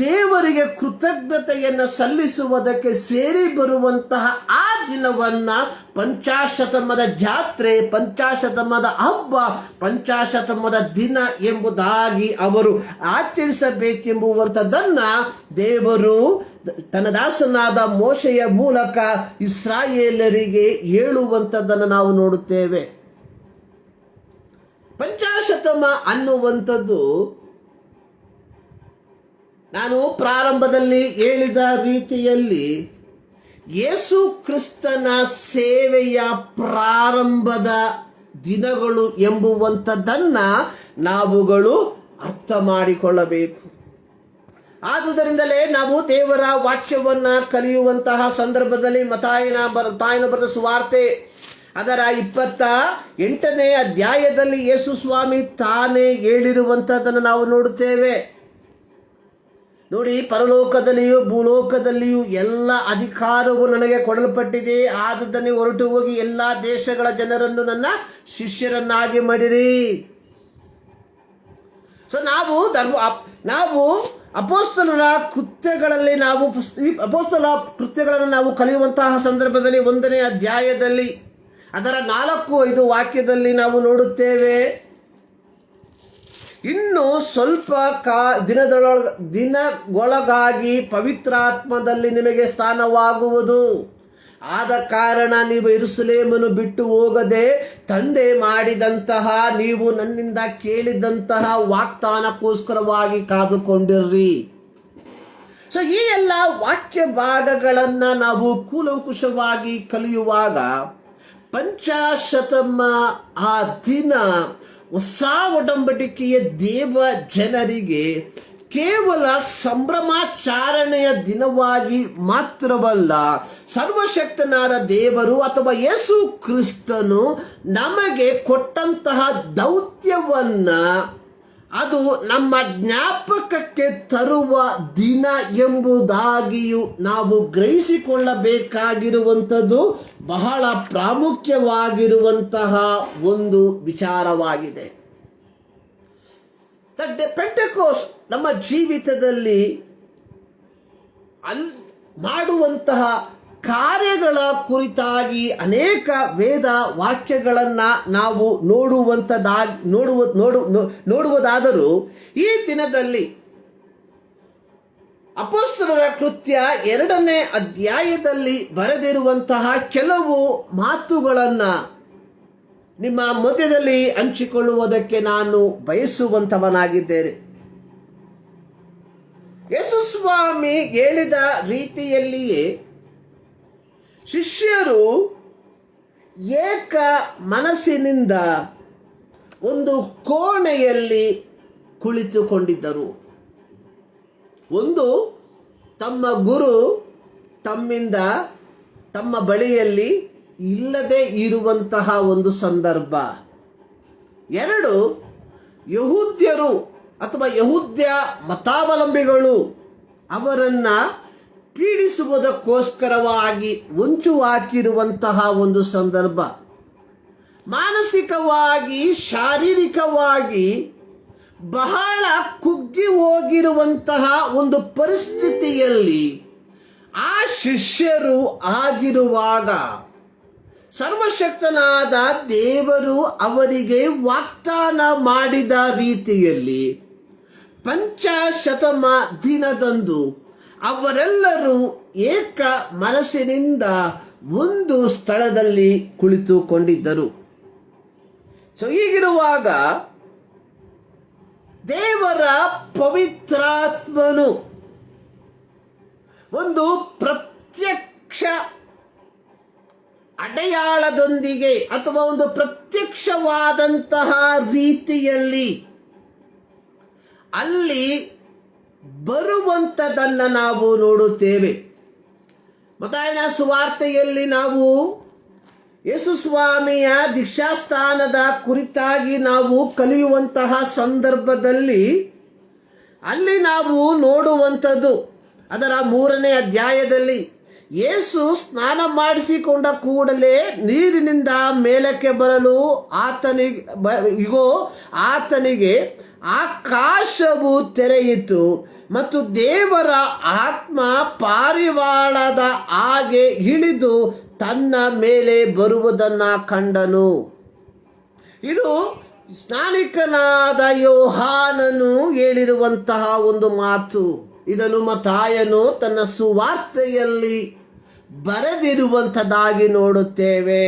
ದೇವರಿಗೆ ಕೃತಜ್ಞತೆಯನ್ನು ಸಲ್ಲಿಸುವುದಕ್ಕೆ ಸೇರಿ ಬರುವಂತಹ ಆ ದಿನವನ್ನ ಪಂಚಾಶತಮದ ಜಾತ್ರೆ, ಪಂಚಾಶತಮದ ಹಬ್ಬ, ಪಂಚಾಶತಮದ ದಿನ ಎಂಬುದಾಗಿ ಅವರು ಆಚರಿಸಬೇಕೆಂಬುವಂಥದ್ದನ್ನ ದೇವರು ತನ್ನ ದಾಸನಾದ ಮೋಶೆಯ ಮೂಲಕ ಇಸ್ರಾಯೇಲರಿಗೆ ಹೇಳುವಂಥದ್ದನ್ನು ನಾವು ನೋಡುತ್ತೇವೆ. ಪಂಚಾಶತಮ ಅನ್ನುವಂಥದ್ದು ನಾನು ಪ್ರಾರಂಭದಲ್ಲಿ ಹೇಳಿದ ರೀತಿಯಲ್ಲಿ ಯೇಸು ಕ್ರಿಸ್ತನ ಸೇವೆಯ ಪ್ರಾರಂಭದ ದಿನಗಳು ಎಂಬುವಂಥದ್ದನ್ನ ನಾವುಗಳು ಅರ್ಥ ಮಾಡಿಕೊಳ್ಳಬೇಕು. ಆದುದರಿಂದಲೇ ನಾವು ದೇವರ ವಾಕ್ಯವನ್ನ ಕಲಿಯುವಂತಹ ಸಂದರ್ಭದಲ್ಲಿ ಮತ್ತಾಯನ ಬರೆದ ಸುವಾರ್ತೆ ಅದರ 28ನೇ ಅಧ್ಯಾಯದಲ್ಲಿ ಯೇಸು ಸ್ವಾಮಿ ತಾನೇ ಹೇಳಿರುವಂತಹದ್ದನ್ನು ನಾವು ನೋಡುತ್ತೇವೆ. ನೋಡಿ, ಪರಲೋಕದಲ್ಲಿಯೂ ಭೂಲೋಕದಲ್ಲಿಯೂ ಎಲ್ಲ ಅಧಿಕಾರವು ನನಗೆ ಕೊಡಲ್ಪಟ್ಟಿದೆ, ಆದದ್ದನ್ನೇ ಹೊರಟು ಹೋಗಿ ಎಲ್ಲಾ ದೇಶಗಳ ಜನರನ್ನು ನನ್ನ ಶಿಷ್ಯರನ್ನಾಗಿ ಮಾಡಿರಿ. ಸೊ ನಾವು ಅಪೊಸ್ತಲರ ಕೃತ್ಯಗಳಲ್ಲಿ ಅಪೊಸ್ತಲ ಕೃತ್ಯಗಳನ್ನು ನಾವು ಕಲಿಯುವಂತಹ ಸಂದರ್ಭದಲ್ಲಿ 1ನೇ ಅಧ್ಯಾಯದಲ್ಲಿ ಅದರ 4-5 ವಾಕ್ಯದಲ್ಲಿ ನಾವು ನೋಡುತ್ತೇವೆ, ಇನ್ನು ಸ್ವಲ್ಪ ದಿನಗಳೊಳಗಾಗಿ ಪವಿತ್ರಾತ್ಮದಲ್ಲಿ ನಿಮಗೆ ಸ್ಥಾನವಾಗುವುದು. ಆದ ಕಾರಣ ನೀವು ಯೆರೂಸಲೇಮನ್ನು ಬಿಟ್ಟು ಹೋಗದೆ ತಂದೆ ಮಾಡಿದಂತಹ ನೀವು ನನ್ನಿಂದ ಕೇಳಿದಂತಹ ವಾಗ್ದಾನಕ್ಕೋಸ್ಕರವಾಗಿ ಕಾದುಕೊಂಡಿರ್ರಿ. ಸೊ ಈ ಎಲ್ಲ ವಾಕ್ಯ ಭಾಗಗಳನ್ನ ನಾವು ಕೂಲಂಕುಷವಾಗಿ ಕಲಿಯುವಾಗ ಪಂಚಾಶತಮ ಆ ದಿನ ಹೊಸ ಒಡಂಬಡಿಕೆಯ ದೇವ ಜನರಿಗೆ ಕೇವಲ ಸಂಭ್ರಮಾಚರಣೆಯ ದಿನವಾಗಿ ಮಾತ್ರವಲ್ಲ, ಸರ್ವಶಕ್ತನಾದ ದೇವರು ಅಥವಾ ಯೇಸು ಕ್ರಿಸ್ತನು ನಮಗೆ ಕೊಟ್ಟಂತಹ ದೌತ್ಯವನ್ನ ಅದು ನಮ್ಮ ಜ್ಞಾಪಕಕ್ಕೆ ತರುವ ದಿನ ಎಂಬುದಾಗಿಯೂ ನಾವು ಗ್ರಹಿಸಿಕೊಳ್ಳಬೇಕಾಗಿರುವಂಥದ್ದು ಬಹಳ ಪ್ರಾಮುಖ್ಯವಾಗಿರುವಂತಹ ಒಂದು ವಿಚಾರವಾಗಿದೆ. ಪೆಂಟೆಕೋಸ್ಟ್ ನಮ್ಮ ಜೀವಿತದಲ್ಲಿ ಮಾಡುವಂತಹ ಕಾರ್ಯಗಳ ಕುರಿತಾಗಿ ಅನೇಕ ವೇದ ವಾಕ್ಯಗಳನ್ನ ನಾವು ನೋಡುವುದಾದರೂ ಈ ದಿನದಲ್ಲಿ ಅಪೊಸ್ತಲರ ಕೃತ್ಯ 2ನೇ ಅಧ್ಯಾಯದಲ್ಲಿ ಬರೆದಿರುವಂತಹ ಕೆಲವು ಮಾತುಗಳನ್ನ ನಿಮ್ಮ ಮಧ್ಯದಲ್ಲಿ ಹಂಚಿಕೊಳ್ಳುವುದಕ್ಕೆ ನಾನು ಬಯಸುವಂತವನಾಗಿದ್ದೇನೆ. ಯೇಸು ಸ್ವಾಮಿ ಹೇಳಿದ ರೀತಿಯಲ್ಲಿಯೇ ಶಿಷ್ಯರು ಏಕ ಮನಸ್ಸಿನಿಂದ ಒಂದು ಕೋಣೆಯಲ್ಲಿ ಕುಳಿತುಕೊಂಡಿದ್ದರು. ಒಂದು, ತಮ್ಮ ಗುರು ತಮ್ಮ ಬಳಿಯಲ್ಲಿ ಇಲ್ಲದೆ ಇರುವಂತಹ ಒಂದು ಸಂದರ್ಭ. 2, ಯಹೂದ್ಯರು ಅಥವಾ ಯಹೂದ್ಯ ಮತಾವಲಂಬಿಗಳು ಅವರನ್ನ ಪೀಡಿಸುವುದಕ್ಕೋಸ್ಕರವಾಗಿ ಹೊಂಚು ಹಾಕಿರುವಂತಹ ಒಂದು ಸಂದರ್ಭ. ಮಾನಸಿಕವಾಗಿ ಶಾರೀರಿಕವಾಗಿ ಬಹಳ ಕುಗ್ಗಿ ಹೋಗಿರುವಂತಹ ಒಂದು ಪರಿಸ್ಥಿತಿಯಲ್ಲಿ ಆ ಶಿಷ್ಯರು ಆಗಿರುವಾಗ ಸರ್ವಶಕ್ತನಾದ ದೇವರು ಅವರಿಗೆ ವಾಗ್ದಾನ ಮಾಡಿದ ರೀತಿಯಲ್ಲಿ ಪಂಚಾಶತಮ ದಿನದಂದು ಅವರೆಲ್ಲರೂ ಏಕ ಮನಸ್ಸಿನಿಂದ ಒಂದು ಸ್ಥಳದಲ್ಲಿ ಕುಳಿತುಕೊಂಡಿದ್ದರು. ಸೊ ಹೀಗಿರುವಾಗ ದೇವರ ಪವಿತ್ರಾತ್ಮನು ಒಂದು ಪ್ರತ್ಯಕ್ಷ ಅಡೆಯಾಳದೊಂದಿಗೆ ಅಥವಾ ಒಂದು ಪ್ರತ್ಯಕ್ಷವಾದಂತಹ ರೀತಿಯಲ್ಲಿ ಅಲ್ಲಿ ಬರುವಂಥದ್ದನ್ನು ನಾವು ನೋಡುತ್ತೇವೆ. ಮತ್ತಾಯನ ಸುವಾರ್ತೆಯಲ್ಲಿ ನಾವು ಯೇಸು ಸ್ವಾಮಿಯ ದೀಕ್ಷಾಸ್ಥಾನದ ಕುರಿತಾಗಿ ನಾವು ಕಲಿಯುವಂತಹ ಸಂದರ್ಭದಲ್ಲಿ ಅಲ್ಲಿ ನಾವು ನೋಡುವಂಥದ್ದು ಅದರ 3ನೇ ಅಧ್ಯಾಯದಲ್ಲಿ ಯೇಸು ಸ್ನಾನ ಮಾಡಿಸಿಕೊಂಡ ಕೂಡಲೇ ನೀರಿನಿಂದ ಮೇಲಕ್ಕೆ ಬರಲು ಆತನಿಗೆ ಆಕಾಶವು ತೆರೆಯಿತು ಮತ್ತು ದೇವರ ಆತ್ಮ ಪಾರಿವಾಳದ ಹಾಗೆ ಇಳಿದು ತನ್ನ ಮೇಲೆ ಬರುವುದನ್ನು ಕಂಡನು. ಇದು ಸ್ನಾನಿಕನಾದ ಯೋಹಾನನು ಹೇಳಿರುವಂತಹ ಒಂದು ಮಾತು. ಇದನ್ನು ಮತ್ತಾಯನು ತನ್ನ ಸುವಾರ್ತೆಯಲ್ಲಿ ಬರೆದಿರುವಂಥದ್ದಾಗಿ ನೋಡುತ್ತೇವೆ.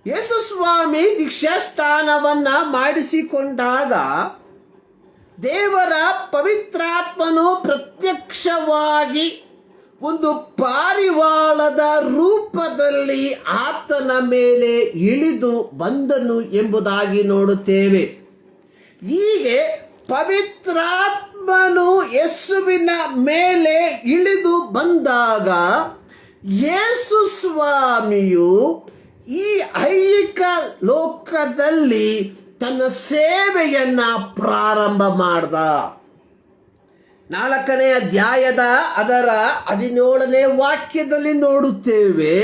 ಯೇಸು ಸ್ವಾಮಿ ದೀಕ್ಷಾಸ್ಥಾನವನ್ನ ಮಾಡಿಸಿಕೊಂಡಾಗ ದೇವರ ಪವಿತ್ರಾತ್ಮನು ಪ್ರತ್ಯಕ್ಷವಾಗಿ ಒಂದು ಪಾರಿವಾಳದ ರೂಪದಲ್ಲಿ ಆತನ ಮೇಲೆ ಇಳಿದು ಬಂದನು ಎಂಬುದಾಗಿ ನೋಡುತ್ತೇವೆ. ಹೀಗೆ ಪವಿತ್ರಾತ್ಮನು ಯೇಸುವಿನ ಮೇಲೆ ಇಳಿದು ಬಂದಾಗ ಯೇಸು ಸ್ವಾಮಿಯು ಈ ಐಹಿಕ ಲೋಕದಲ್ಲಿ ತನ್ನ ಸೇವೆಯನ್ನ ಪ್ರಾರಂಭ ಮಾಡ್ದ. 4ನೇ ಅಧ್ಯಾಯದ ಅದರ 17ನೇ ವಾಕ್ಯದಲ್ಲಿ ನೋಡುತ್ತೇವೆ,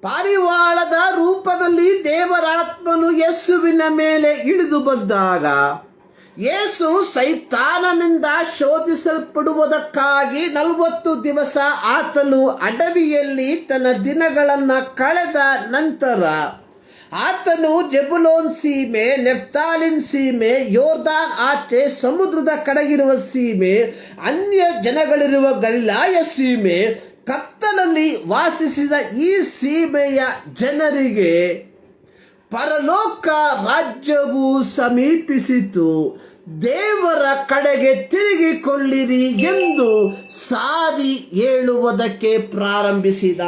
ಪಾರಿವಾಳದ ರೂಪದಲ್ಲಿ ದೇವರಾತ್ಮನು ಯೇಸುವಿನ ಮೇಲೆ ಇಳಿದು ಬಂದಾಗ ಯೇಸು ಸೈತಾನನಿಂದ ಶೋಧಿಸಲ್ಪಡುವುದಕ್ಕಾಗಿ 40 ದಿವಸ ಆತನು ಅಡವಿಯಲ್ಲಿ ತನ್ನ ದಿನಗಳನ್ನು ಕಳೆದ ನಂತರ ಆತನು ಜೆಬುಲೋನ್ ಸೀಮೆ, ನೆಫ್ತಾಲಿನ್ ಸೀಮೆ, ಯೋರ್ದಾನ್ ಆಚೆ ಸಮುದ್ರದ ಕಡೆಗಿರುವ ಸೀಮೆ, ಅನ್ಯ ಜನಗಳಿರುವ ಗಲಿಲಾಯ ಸೀಮೆ, ಕತ್ತಲಲ್ಲಿ ವಾಸಿಸಿದ ಈ ಸೀಮೆಯ ಜನರಿಗೆ ಪರಲೋಕ ರಾಜ್ಯವು ಸಮೀಪಿಸಿತು, ದೇವರ ಕಡೆಗೆ ತಿರುಗಿಕೊಳ್ಳಿರಿ ಎಂದು ಸಾರಿ ಹೇಳುವುದಕ್ಕೆ ಪ್ರಾರಂಭಿಸಿದ.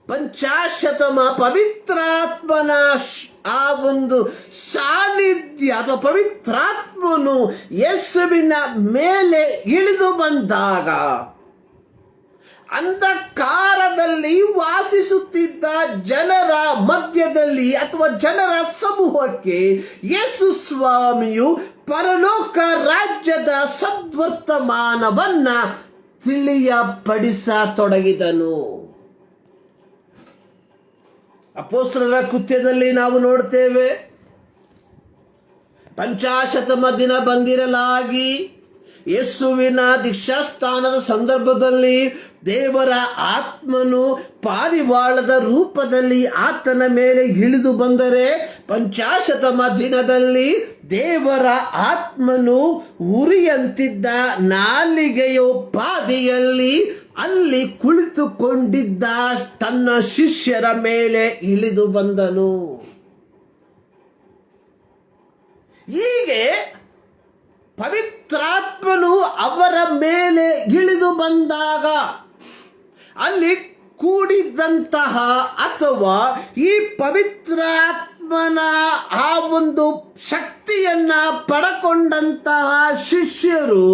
ಪಂಚಾಶತಮ ಪವಿತ್ರಾತ್ಮನ ಆ ಒಂದು ಸಾನ್ನಿಧ್ಯ ಅಥವಾ ಪವಿತ್ರಾತ್ಮನು ಯೇಸುವಿನ ಮೇಲೆ ಇಳಿದು ಬಂದಾಗ ಅಂಧಕಾರದಲ್ಲಿ ವಾಸಿಸುತ್ತಿದ್ದ ಜನರ ಮಧ್ಯದಲ್ಲಿ ಅಥವಾ ಜನರ ಸಮೂಹಕ್ಕೆ ಯೇಸು ಸ್ವಾಮಿಯು ಪರಲೋಕ ರಾಜ್ಯದ ಸದ್ವರ್ತಮಾನವನ್ನ ತಿಳಿಯಪಡಿಸತೊಡಗಿದನು. ಅಪೊಸ್ತಲರ ಕೃತ್ಯದಲ್ಲಿ ನಾವು ನೋಡ್ತೇವೆ, ಪಂಚಾಶತಮ ದಿನ ಬಂದಿರಲಾಗಿ ಯೇಸುವಿನ ದೀಕ್ಷಾಸ್ಥಾನದ ಸಂದರ್ಭದಲ್ಲಿ ದೇವರ ಆತ್ಮನು ಪಾರಿವಾಳದ ರೂಪದಲ್ಲಿ ಆತನ ಮೇಲೆ ಇಳಿದು ಬಂದರೆ, ಪಂಚಾಶತಮ ದಿನದಲ್ಲಿ ದೇವರ ಆತ್ಮನು ಉರಿಯಂತಿದ್ದ ನಾಲಿಗೆಯೋಪಾದಿಯಲ್ಲಿ ಅಲ್ಲಿ ಕುಳಿತುಕೊಂಡಿದ್ದ ತನ್ನ ಶಿಷ್ಯರ ಮೇಲೆ ಇಳಿದು ಬಂದನು. ಹೀಗೆ ಪವಿತ್ರಾತ್ಮನು ಅವರ ಮೇಲೆ ಇಳಿದು ಬಂದಾಗ ಅಲ್ಲಿ ಕೂಡಿದ್ದಂತಹ ಅಥವಾ ಈ ಪವಿತ್ರಾತ್ಮನ ಆ ಒಂದು ಶಕ್ತಿಯನ್ನ ಪಡಕೊಂಡಂತಹ ಶಿಷ್ಯರು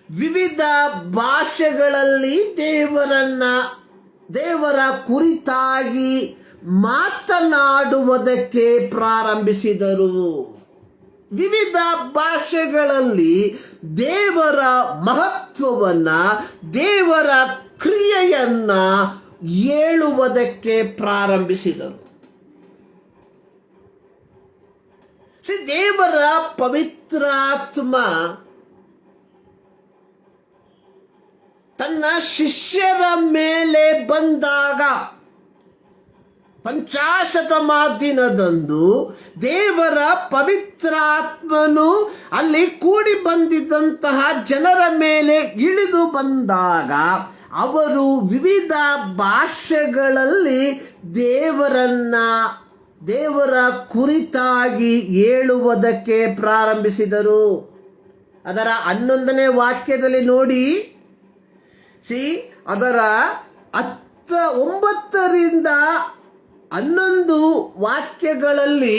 ವಿವಿಧ ಭಾಷೆಗಳಲ್ಲಿ ದೇವರ ಕುರಿತಾಗಿ ಮಾತನಾಡುವುದಕ್ಕೆ ಪ್ರಾರಂಭಿಸಿದರು. ವಿವಿಧ ಭಾಷೆಗಳಲ್ಲಿ ದೇವರ ಮಹತ್ವವನ್ನ, ದೇವರ ಕ್ರಿಯೆಯನ್ನ ಹೇಳುವುದಕ್ಕೆ ಪ್ರಾರಂಭಿಸಿದರು. ದೇವರ ಪವಿತ್ರಾತ್ಮ ತನ್ನ ಶಿಷ್ಯರ ಮೇಲೆ ಬಂದಾಗ ಪಂಚಾಶತಮ ದಿನದಂದು ದೇವರ ಪವಿತ್ರಾತ್ಮನು ಅಲ್ಲಿ ಕೂಡಿ ಬಂದಿದ್ದಂತಹ ಜನರ ಮೇಲೆ ಇಳಿದು ಬಂದಾಗ ಅವರು ವಿವಿಧ ಭಾಷೆಗಳಲ್ಲಿ ದೇವರ ಕುರಿತಾಗಿ ಹೇಳುವುದಕ್ಕೆ ಪ್ರಾರಂಭಿಸಿದರು. ಅದರ 11ನೇ ವಾಕ್ಯದಲ್ಲಿ ನೋಡಿ, ಅದರ 9ರಿಂದ 11 ವಾಕ್ಯಗಳಲ್ಲಿ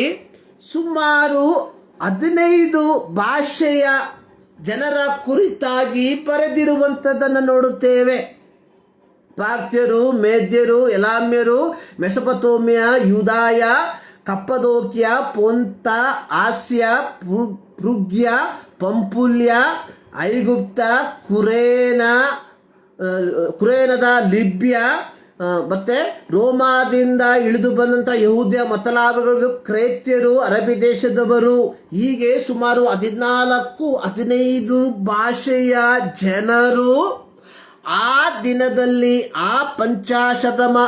ಸುಮಾರು 15 ಭಾಷೆಯ ಜನರ ಕುರಿತಾಗಿ ಬರೆದಿರುವಂಥದ್ದನ್ನು ನೋಡುತ್ತೇವೆ. ಪಾರ್ಥ್ಯರು, ಮೇದ್ಯರು, ಎಲಾಮ್ಯರು, ಮೆಸೊಪೊತಾಮಿಯ, ಯೂದಾಯ, ಕಪ್ಪದೋಕ್ಯ, ಪೊಂತ, ಆಸ್ಯ, ಫ್ರುಗ್ಯ, ಪಂಪುಲ್ಯ, ಐಗುಪ್ತ, ಕುರೇನದ ಲಿಬ್ಯ, ಮತ್ತೆ ರೋಮಾದಿಂದ ಇಳಿದು ಬಂದಂತ ಯಹೂದ್ಯ ಮತಲಾಭಗಳು, ಕ್ರೇತ್ಯರು, ಅರಬಿ ದೇಶದವರು, ಹೀಗೆ ಸುಮಾರು 14-15 ಭಾಷೆಯ ಜನರು ಆ ದಿನದಲ್ಲಿ ಆ ಪಂಚಾಶತಮ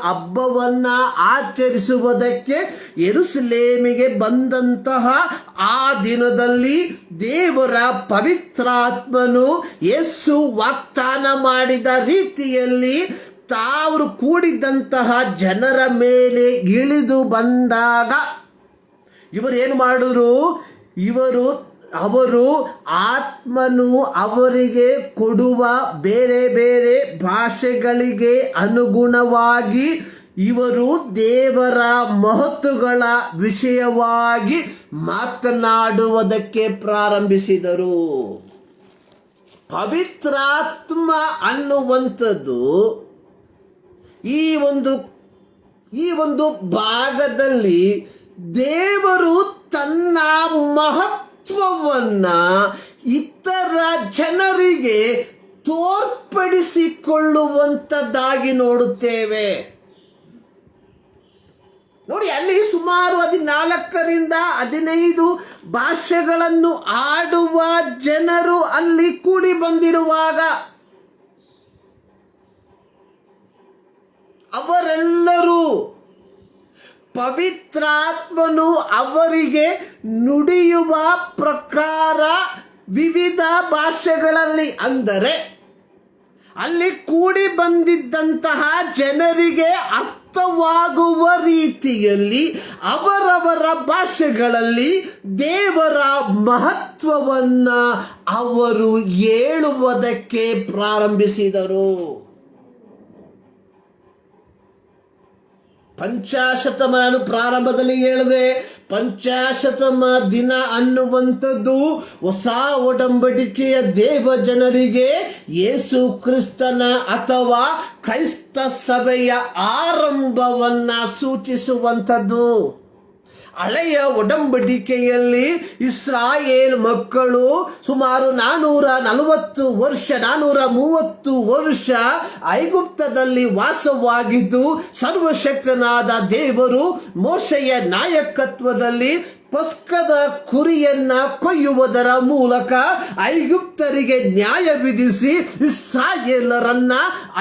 ಹಬ್ಬವನ್ನ ಆಚರಿಸುವುದಕ್ಕೆ ಯೆರೂಸಲೇಮಿಗೆ ಬಂದಂತಹ ಆ ದಿನದಲ್ಲಿ ದೇವರ ಪವಿತ್ರಾತ್ಮನು ಯೇಸು ವಾಗ್ದಾನ ಮಾಡಿದ ರೀತಿಯಲ್ಲಿ ತಾವು ಕೂಡಿದಂತಹ ಜನರ ಮೇಲೆ ಇಳಿದು ಬಂದಾಗ ಇವರೇನು ಮಾಡಿದ್ರು? ಅವರು ಆತ್ಮನು ಅವರಿಗೆ ಕೊಡುವ ಬೇರೆ ಬೇರೆ ಭಾಷೆಗಳಿಗೆ ಅನುಗುಣವಾಗಿ ಇವರು ದೇವರ ಮಹತ್ತುಗಳ ವಿಷಯವಾಗಿ ಮಾತನಾಡುವುದಕ್ಕೆ ಪ್ರಾರಂಭಿಸಿದರು. ಪವಿತ್ರಾತ್ಮ ಅನ್ನುವಂಥದ್ದು ಈ ಒಂದು ಭಾಗದಲ್ಲಿ ದೇವರು ತನ್ನ ಮಹತ್ವವನ್ನ ಇತರ ಜನರಿಗೆ ತೋರ್ಪಡಿಸಿಕೊಳ್ಳುವಂಥದ್ದಾಗಿ ನೋಡುತ್ತೇವೆ. ನೋಡಿ, ಅಲ್ಲಿ ಸುಮಾರು 14ರಿಂದ 15 ಭಾಷೆಗಳನ್ನು ಆಡುವ ಜನರು ಅಲ್ಲಿ ಕೂಡಿ ಬಂದಿರುವಾಗ ಅವರೆಲ್ಲರೂ ಪವಿತ್ರಾತ್ಮನು ಅವರಿಗೆ ನುಡಿಯುವ ಪ್ರಕಾರ ವಿವಿಧ ಭಾಷೆಗಳಲ್ಲಿ, ಅಂದರೆ ಅಲ್ಲಿ ಕೂಡಿ ಬಂದಿದ್ದಂತಹ ಜನರಿಗೆ ಅರ್ಥವಾಗುವ ರೀತಿಯಲ್ಲಿ ಅವರವರ ಭಾಷೆಗಳಲ್ಲಿ ದೇವರ ಮಹತ್ವವನ್ನ ಅವರು ಹೇಳುವುದಕ್ಕೆ ಪ್ರಾರಂಭಿಸಿದರು. ಪಂಚಾಶತಮ, ನಾನು ಪ್ರಾರಂಭದಲ್ಲಿ ಹೇಳಿದೆ, ಪಂಚಾಶತಮ ದಿನ ಅನ್ನುವಂಥದ್ದು ಹೊಸ ಒಡಂಬಡಿಕೆಯ ದೇವ ಜನರಿಗೆ ಯೇಸು ಕ್ರಿಸ್ತನ ಅಥವಾ ಕ್ರೈಸ್ತ ಸಭೆಯ ಆರಂಭವನ್ನ ಸೂಚಿಸುವಂಥದ್ದು. ಹಳೆಯ ಒಡಂಬಡಿಕೆಯಲ್ಲಿ ಇಸ್ರಾಯೇಲ್ ಮಕ್ಕಳು ಸುಮಾರು 430 ವರ್ಷ ಐಗುಪ್ತದಲ್ಲಿ ವಾಸವಾಗಿದ್ದು, ಸರ್ವಶಕ್ತನಾದ ದೇವರು ಮೋಶೆಯ ನಾಯಕತ್ವದಲ್ಲಿ ಪಸ್ಕದ ಕುರಿಯನ್ನ ಕೊಯ್ಯುವುದರ ಮೂಲಕ ಐಗುಪ್ತರಿಗೆ ನ್ಯಾಯ ವಿಧಿಸಿ ಇಸ್ರಾಯೇಲರನ್ನ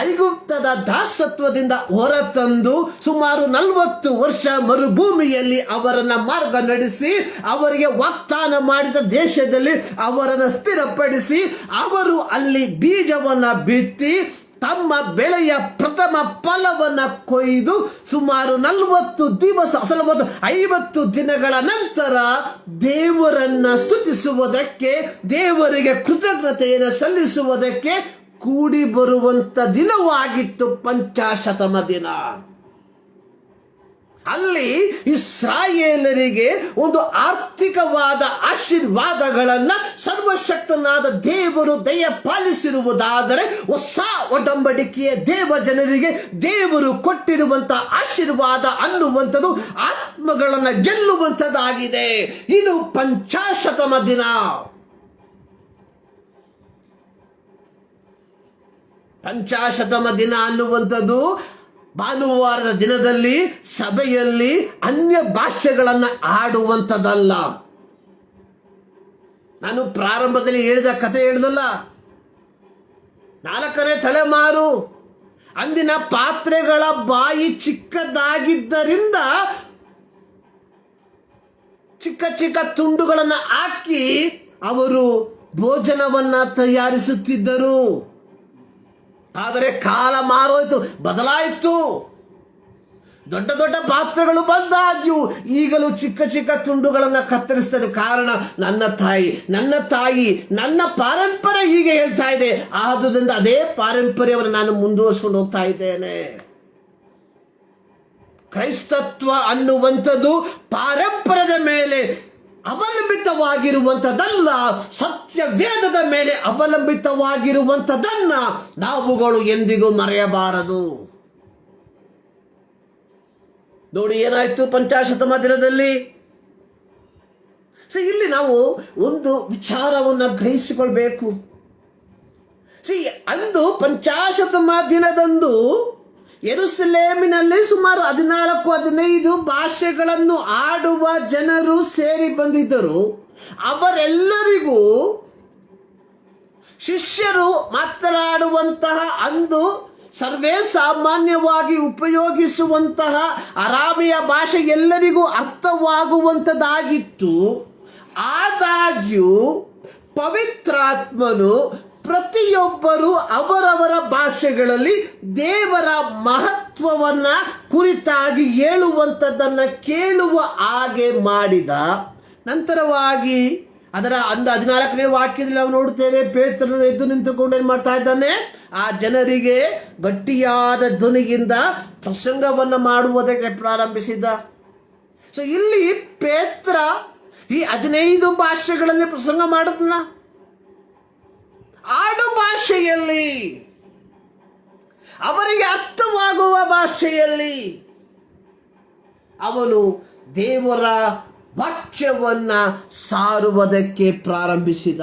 ಐಗುಪ್ತದ ದಾಸತ್ವದಿಂದ ಹೊರತಂದು ಸುಮಾರು 40 ವರ್ಷ ಮರುಭೂಮಿಯಲ್ಲಿ ಅವರನ್ನ ಮಾರ್ಗ ನಡೆಸಿ ಅವರಿಗೆ ವಾಗ್ದಾನ ಮಾಡಿದ ದೇಶದಲ್ಲಿ ಅವರನ್ನು ಸ್ಥಿರಪಡಿಸಿ ಅವರು ಅಲ್ಲಿ ಬೀಜವನ್ನ ಬಿತ್ತಿ ತಮ್ಮ ಬೆಳೆಯ ಪ್ರಥಮ ಫಲವನ್ನ ಕೊಯ್ದು ಸುಮಾರು 40 ದಿವಸ 50 ದಿನಗಳ ನಂತರ ದೇವರನ್ನ ಸ್ತುತಿಸುವುದಕ್ಕೆ, ದೇವರಿಗೆ ಕೃತಜ್ಞತೆಯನ್ನು ಸಲ್ಲಿಸುವುದಕ್ಕೆ ಕೂಡಿ ಬರುವಂತ ದಿನವಾಗಿತ್ತು ಪಂಚಾಶತಮ ದಿನ. ಅಲ್ಲಿ ಇಸ್ರಾಯೇಲರಿಗೆ ಒಂದು ಆರ್ಥಿಕವಾದ ಆಶೀರ್ವಾದಗಳನ್ನ ಸರ್ವಶಕ್ತನಾದ ದೇವರು ದಯಪಾಲಿಸಿರುವುದಾದರೆ, ಹೊಸ ಒಡಂಬಡಿಕೆಯ ದೇವ ಜನರಿಗೆ ದೇವರು ಕೊಟ್ಟಿರುವಂತಹ ಆಶೀರ್ವಾದ ಅನ್ನುವಂಥದ್ದು ಆತ್ಮಗಳನ್ನ ಗೆಲ್ಲುವಂಥದ್ದಾಗಿದೆ. ಇದು ಪಂಚಾಶತಮ ದಿನ. ಪಂಚಾಶತಮ ದಿನ ಅನ್ನುವಂಥದ್ದು ಭಾನುವಾರದ ದಿನದಲ್ಲಿ ಸಭೆಯಲ್ಲಿ ಅನ್ಯ ಭಾಷೆಗಳನ್ನ ಆಡುವಂಥದ್ದಲ್ಲ. ನಾನು ಪ್ರಾರಂಭದಲ್ಲಿ ಹೇಳಿದ ಕಥೆ ಹೇಳಿದಲ್ಲ, 4ನೇ ತಲೆಮಾರು, ಅಂದಿನ ಪಾತ್ರೆಗಳ ಬಾಯಿ ಚಿಕ್ಕದಾಗಿದ್ದರಿಂದ ಚಿಕ್ಕ ಚಿಕ್ಕ ತುಂಡುಗಳನ್ನ ಹಾಕಿ ಅವರು ಭೋಜನವನ್ನ ತಯಾರಿಸುತ್ತಿದ್ದರು. ಆದರೆ ಕಾಲ ಮಾರೋಯ್ತು, ಬದಲಾಯಿತು. ದೊಡ್ಡ ದೊಡ್ಡ ಪಾತ್ರೆಗಳು ಬಂದಾಗ್ಯೂ ಈಗಲೂ ಚಿಕ್ಕ ಚಿಕ್ಕ ತುಂಡುಗಳನ್ನು ಕತ್ತರಿಸ್ತದೆ. ಕಾರಣ ನನ್ನ ತಾಯಿ ನನ್ನ ಪಾರಂಪರ್ಯ ಹೀಗೆ ಹೇಳ್ತಾ ಇದೆ. ಆದುದರಿಂದ ಅದೇ ಪಾರಂಪರ್ಯವನ್ನು ನಾನು ಮುಂದುವರಿಸಿಕೊಂಡು ಹೋಗ್ತಾ ಇದ್ದೇನೆ. ಕ್ರೈಸ್ತತ್ವ ಅನ್ನುವಂಥದ್ದು ಪಾರಂಪರ್ಯದ ಮೇಲೆ ಅವಲಂಬಿತವಾಗಿರುವಂಥದ್ದಲ್ಲ, ಸತ್ಯ ವೇದದ ಮೇಲೆ ಅವಲಂಬಿತವಾಗಿರುವಂಥದ್ದನ್ನ ನಾವುಗಳು ಎಂದಿಗೂ ಮರೆಯಬಾರದು. ನೋಡಿ ಏನಾಯ್ತು ಪಂಚಾಶತಮ ದಿನದಲ್ಲಿ. ಇಲ್ಲಿ ನಾವು ಒಂದು ವಿಚಾರವನ್ನು ಗ್ರಹಿಸಿಕೊಳ್ಬೇಕು. ಅಂದು ಪಂಚಾಶತಮ ದಿನದಂದು ಯೆರೂಸಲೇಮಿನಲ್ಲಿ ಸುಮಾರು 14-15 ಭಾಷೆಗಳನ್ನು ಆಡುವ ಜನರು ಸೇರಿ ಬಂದಿದ್ದರು. ಅವರೆಲ್ಲರಿಗೂ ಶಿಷ್ಯರು ಮಾತನಾಡುವಂತಹ ಅಂದು ಸರ್ವೇ ಸಾಮಾನ್ಯವಾಗಿ ಉಪಯೋಗಿಸುವಂತಹ ಅರಾಮಿಯ ಭಾಷೆ ಎಲ್ಲರಿಗೂ ಅರ್ಥವಾಗುವಂಥದ್ದಾಗಿತ್ತು. ಆದಾಗ್ಯೂ ಪವಿತ್ರಾತ್ಮನು ಪ್ರತಿಯೊಬ್ಬರು ಅವರವರ ಭಾಷೆಗಳಲ್ಲಿ ದೇವರ ಮಹತ್ವ ಮಹತ್ವವನ್ನ ಕುರಿತಾಗಿ ಹೇಳುವಂಥದ್ದನ್ನು ಕೇಳುವ ಹಾಗೆ ಮಾಡಿದ. ನಂತರವಾಗಿ ಅದರ 14ನೇ ವಾಕ್ಯದಲ್ಲಿ ನಾವು ನೋಡುತ್ತೇವೆ, ಪೇತ್ರನು ಎದ್ದು ನಿಂತುಕೊಂಡು ಏನು ಮಾಡ್ತಾ ಇದ್ದಾನೆ, ಆ ಜನರಿಗೆ ಗಟ್ಟಿಯಾದ ಧ್ವನಿಯಿಂದ ಪ್ರಸಂಗವನ್ನು ಮಾಡುವುದಕ್ಕೆ ಪ್ರಾರಂಭಿಸಿದ. ಸೊ ಇಲ್ಲಿ ಪೇತ್ರ ಈ 15 ಭಾಷೆಗಳಲ್ಲಿ ಪ್ರಸಂಗ ಮಾಡುತ್ತಲ್ಲ, ಆಡು ಭಾಷೆಯಲ್ಲಿ, ಅವರಿಗೆ ಅರ್ಥವಾಗುವ ಭಾಷೆಯಲ್ಲಿ ಅವನು ದೇವರ ವಾಕ್ಯವನ್ನ ಸಾರುವುದಕ್ಕೆ ಪ್ರಾರಂಭಿಸಿದ.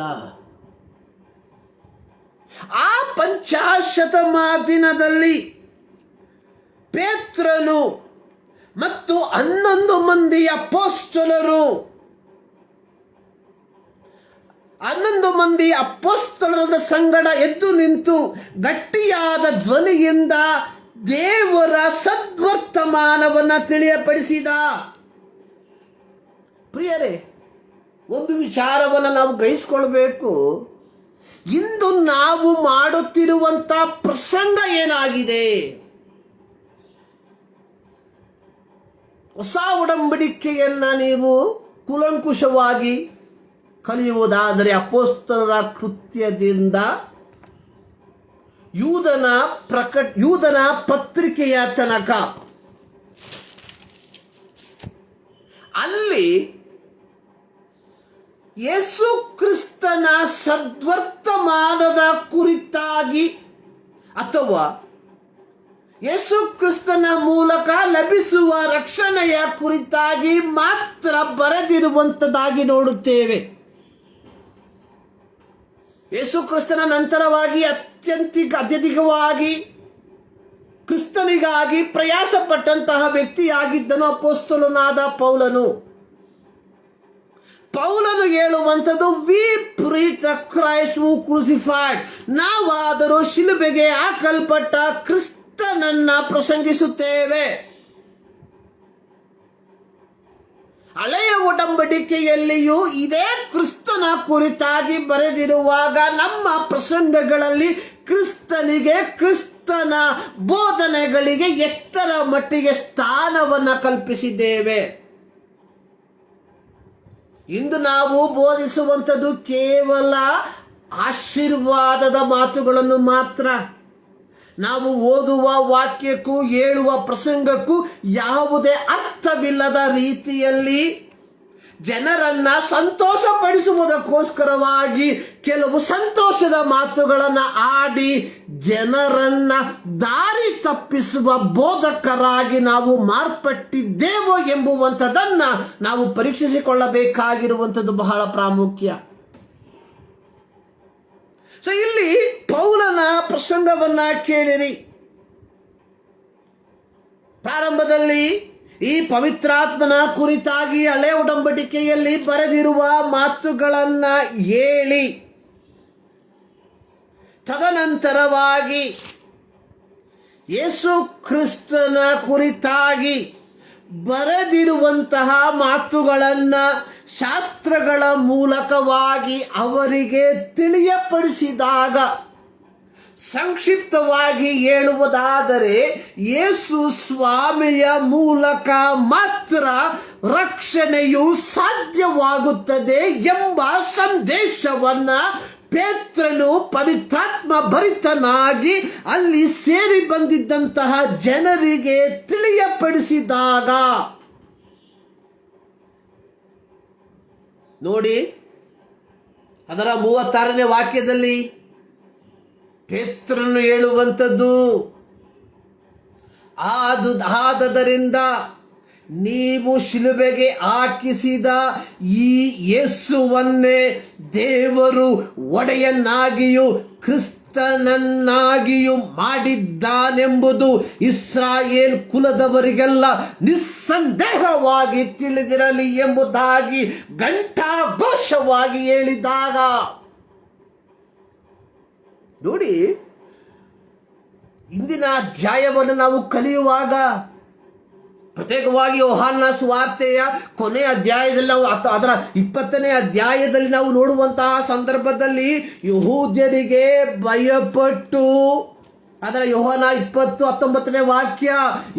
ಆ 50 ದಿನದಲ್ಲಿ ಪೇತ್ರನು ಮತ್ತು 11 ಮಂದಿ ಅಪೊಸ್ತಲರು 11 ಮಂದಿ ಅಪೊಸ್ತಲರ ಸಂಗಡ ಎದ್ದು ನಿಂತು ಗಟ್ಟಿಯಾದ ಧ್ವನಿಯಿಂದ ದೇವರ ಸದ್ವರ್ತಮಾನವನ್ನ ತಿಳಿಯಪಡಿಸಿದ. ಪ್ರಿಯರೇ, ಒಂದು ವಿಚಾರವನ್ನು ನಾವು ಗ್ರಹಿಸಿಕೊಳ್ಬೇಕು. ಇಂದು ನಾವು ಮಾಡುತ್ತಿರುವಂತ ಪ್ರಸಂಗ ಏನಾಗಿದೆ? ಹೊಸ ಒಡಂಬಡಿಕೆಯನ್ನ ನೀವು ಕೂಲಂಕುಷವಾಗಿ ಕಲಿಯುವುದಾದರೆ ಅಪೊಸ್ತಲರ ಕೃತ್ಯದಿಂದ ಯೂದನ ಪತ್ರಿಕೆಯ ತನಕ ಅಲ್ಲಿ ಯೇಸು ಕ್ರಿಸ್ತನ ಸದ್ವರ್ತಮಾನದ ಕುರಿತಾಗಿ ಅಥವಾ ಯೇಸು ಕ್ರಿಸ್ತನ ಮೂಲಕ ಲಭಿಸುವ ರಕ್ಷಣೆಯ ಕುರಿತಾಗಿ ಮಾತ್ರ ಬರೆದಿರುವಂಥದ್ದಾಗಿ ನೋಡುತ್ತೇವೆ. ಯೇಸು ಕ್ರಿಸ್ತನ ನಂತರವಾಗಿ ಅತ್ಯಧಿಕವಾಗಿ ಕ್ರಿಸ್ತನಿಗಾಗಿ ಪ್ರಯಾಸ ಪಟ್ಟಂತಹ ವ್ಯಕ್ತಿಯಾಗಿದ್ದನು ಅಪೊಸ್ತಲನಾದ ಪೌಲನು. ಪೌಲನು ಹೇಳುವಂಥದ್ದು, we preach the Christ who crucified, ನಾವಾದರೂ ಶಿಲುಬೆಗೆ ಹಾಕಲ್ಪಟ್ಟ ಕ್ರಿಸ್ತನನ್ನ ಪ್ರಸಂಗಿಸುತ್ತೇವೆ. ಹಳೆಯ ಒಡಂಬಡಿಕೆಯಲ್ಲಿಯೂ ಇದೇ ಕ್ರಿಸ್ತನ ಕುರಿತಾಗಿ ಬರೆದಿರುವಾಗ ನಮ್ಮ ಪ್ರಸಂಗಗಳಲ್ಲಿ ಕ್ರಿಸ್ತನ ಬೋಧನೆಗಳಿಗೆ ಎಷ್ಟರ ಮಟ್ಟಿಗೆ ಸ್ಥಾನವನ್ನು ಕಲ್ಪಿಸಿದ್ದೇವೆ. ಇಂದು ನಾವು ಬೋಧಿಸುವಂಥದ್ದು ಕೇವಲ ಆಶೀರ್ವಾದದ ಮಾತುಗಳನ್ನು ಮಾತ್ರ. ನಾವು ಓದುವ ವಾಕ್ಯಕ್ಕೂ ಹೇಳುವ ಪ್ರಸಂಗಕ್ಕೂ ಯಾವುದೇ ಅರ್ಥವಿಲ್ಲದ ರೀತಿಯಲ್ಲಿ ಜನರನ್ನ ಸಂತೋಷಪಡಿಸುವುದಕ್ಕೋಸ್ಕರವಾಗಿ ಕೆಲವು ಸಂತೋಷದ ಮಾತುಗಳನ್ನು ಆಡಿ ಜನರನ್ನ ದಾರಿ ತಪ್ಪಿಸುವ ಬೋಧಕರಾಗಿ ನಾವು ಮಾರ್ಪಟ್ಟಿದ್ದೇವೋ ಎಂಬುವಂಥದ್ದನ್ನ ನಾವು ಪರೀಕ್ಷಿಸಿಕೊಳ್ಳಬೇಕಾಗಿರುವಂಥದ್ದು ಬಹಳ ಪ್ರಾಮುಖ್ಯ. ಸೊ ಇಲ್ಲಿ ಪೌಲನ ಪ್ರಸಂಗವನ್ನ ಕೇಳಿರಿ. ಪ್ರಾರಂಭದಲ್ಲಿ ಈ ಪವಿತ್ರಾತ್ಮನ ಕುರಿತಾಗಿ ಹಳೆ ಒಡಂಬಡಿಕೆಯಲ್ಲಿ ಬರೆದಿರುವ ಮಾತುಗಳನ್ನ ಹೇಳಿ, ತದನಂತರವಾಗಿ ಯೇಸು ಕ್ರಿಸ್ತನ ಕುರಿತಾಗಿ ಬರೆದಿರುವಂತಹ ಮಾತುಗಳನ್ನ ಶಾಸ್ತ್ರಗಳ ಮೂಲಕವಾಗಿ ಅವರಿಗೆ ತಿಳಿಯಪಡಿಸಿದಾಗ, ಸಂಕ್ಷಿಪ್ತವಾಗಿ ಹೇಳುವುದಾದರೆ ಯೇಸು ಸ್ವಾಮಿಯ ಮೂಲಕ ಮಾತ್ರ ರಕ್ಷಣೆಯು ಸಾಧ್ಯವಾಗುತ್ತದೆ ಎಂಬ ಸಂದೇಶವನ್ನ ಪೇತ್ರನು ಪವಿತ್ರಾತ್ಮ ಭರಿತನಾಗಿ ಅಲ್ಲಿ ಸೇರಿ ಬಂದಿದ್ದಂತಹ ಜನರಿಗೆ ತಿಳಿಯಪಡಿಸಿದಾಗ, ನೋಡಿ ಅದರ 36ನೇ ವಾಕ್ಯದಲ್ಲಿ ಪೇತ್ರನು ಹೇಳುವಂಥದ್ದು, ಆದದರಿಂದ ನೀವು ಶಿಲುಬೆಗೆ ಹಾಕಿಸಿದ ಈ ಯೇಸುವನ್ನೇ ದೇವರು ಒಡೆಯನ್ನಾಗಿಯೂ ಕ್ರಿಸ್ತನನ್ನಾಗಿಯೂ ಮಾಡಿದ್ದಾನೆಂಬುದು ಇಸ್ರಾಯೇಲ್ ಕುಲದವರಿಗೆಲ್ಲ ನಿಸ್ಸಂದೇಹವಾಗಿ ತಿಳಿದಿರಲಿ ಎಂಬುದಾಗಿ ಘಂಟಾಘೋಷವಾಗಿ ಹೇಳಿದಾಗ, ನೋಡಿ ಇಂದಿನ ಅಧ್ಯಾಯವನ್ನು ನಾವು ಕಲಿಯುವಾಗ ಪ್ರತ್ಯೇಕವಾಗಿ ಯೋಹಾನ ಸುವಾರ್ತೆಯ ಕೊನೆಯ ಅಧ್ಯಾಯದಲ್ಲಿ ನಾವು ಅದರ 20ನೇ ಅಧ್ಯಾಯದಲ್ಲಿ ನಾವು ನೋಡುವಂತಹ ಸಂದರ್ಭದಲ್ಲಿ ಯಹೂದ್ಯರಿಗೆ ಭಯಪಟ್ಟು ಅದರ ಯೋಹಾನ 20:19 ವಾಕ್ಯ,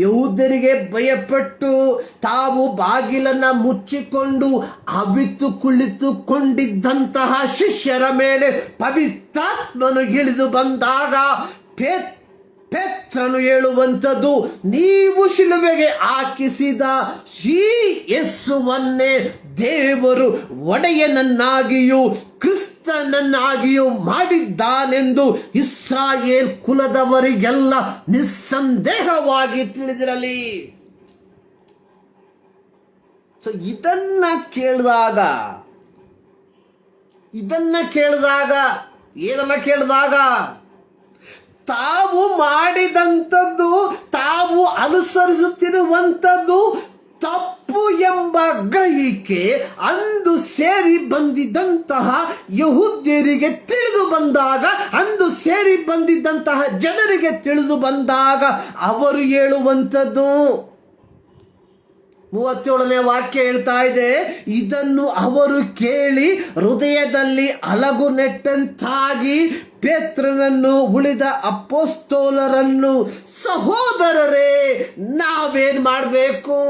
ಯಹೂದ್ಯರಿಗೆ ಭಯಪಟ್ಟು ತಾವು ಬಾಗಿಲನ್ನ ಮುಚ್ಚಿಕೊಂಡು ಅವಿತು ಕುಳಿತುಕೊಂಡಿದ್ದಂತಹ ಶಿಷ್ಯರ ಮೇಲೆ ಪವಿತ್ರಾತ್ಮನು ಇಳಿದು ಬಂದಾಗ ಪೇತ್ರನು ಹೇಳುವಂಥದ್ದು, ನೀವು ಶಿಲುಬೆಗೆ ಹಾಕಿಸಿದ ಈ ಯೇಸುವನ್ನೇ ದೇವರು ಒಡೆಯನನ್ನಾಗಿಯೂ ಕ್ರಿಸ್ತನನ್ನಾಗಿಯೂ ಮಾಡಿದ್ದಾನೆಂದು ಇಸ್ರಾಯೇಲ್ ಕುಲದವರಿಗೆಲ್ಲ ನಿಸ್ಸಂದೇಹವಾಗಿ ತಿಳಿದಿರಲಿ. ಸೊ ಇದನ್ನ ಕೇಳಿದಾಗ ತಾವು ಮಾಡಿದಂಥದ್ದು, ತಾವು ಅನುಸರಿಸುತ್ತಿರುವಂಥದ್ದು ತಪ್ಪು ಎಂಬ ಗ್ರಹಿಕೆ ಅಂದು ಸೇರಿ ಬಂದಿದ್ದಂತಹ ಯಹೂದ್ಯರಿಗೆ ತಿಳಿದು ಬಂದಾಗ, ಅಂದು ಸೇರಿ ಬಂದಿದ್ದಂತಹ ಜನರಿಗೆ ತಿಳಿದು ಬಂದಾಗ ಅವರು ಹೇಳುವಂಥದ್ದು 37ನೇ ವಾಕ್ಯ ಹೇಳ್ತಾ ಇದೆ, ಇದನ್ನು ಅವರು ಕೇಳಿ ಹೃದಯದಲ್ಲಿ ಅಲಗು ನೆಟ್ಟಂತಾಗಿ ಪೇತ್ರನನ್ನು ಉಳಿದ ಅಪೊಸ್ತಲರನ್ನು, ಸಹೋದರರೇ ನಾವೇನ್ ಮಾಡಬೇಕು?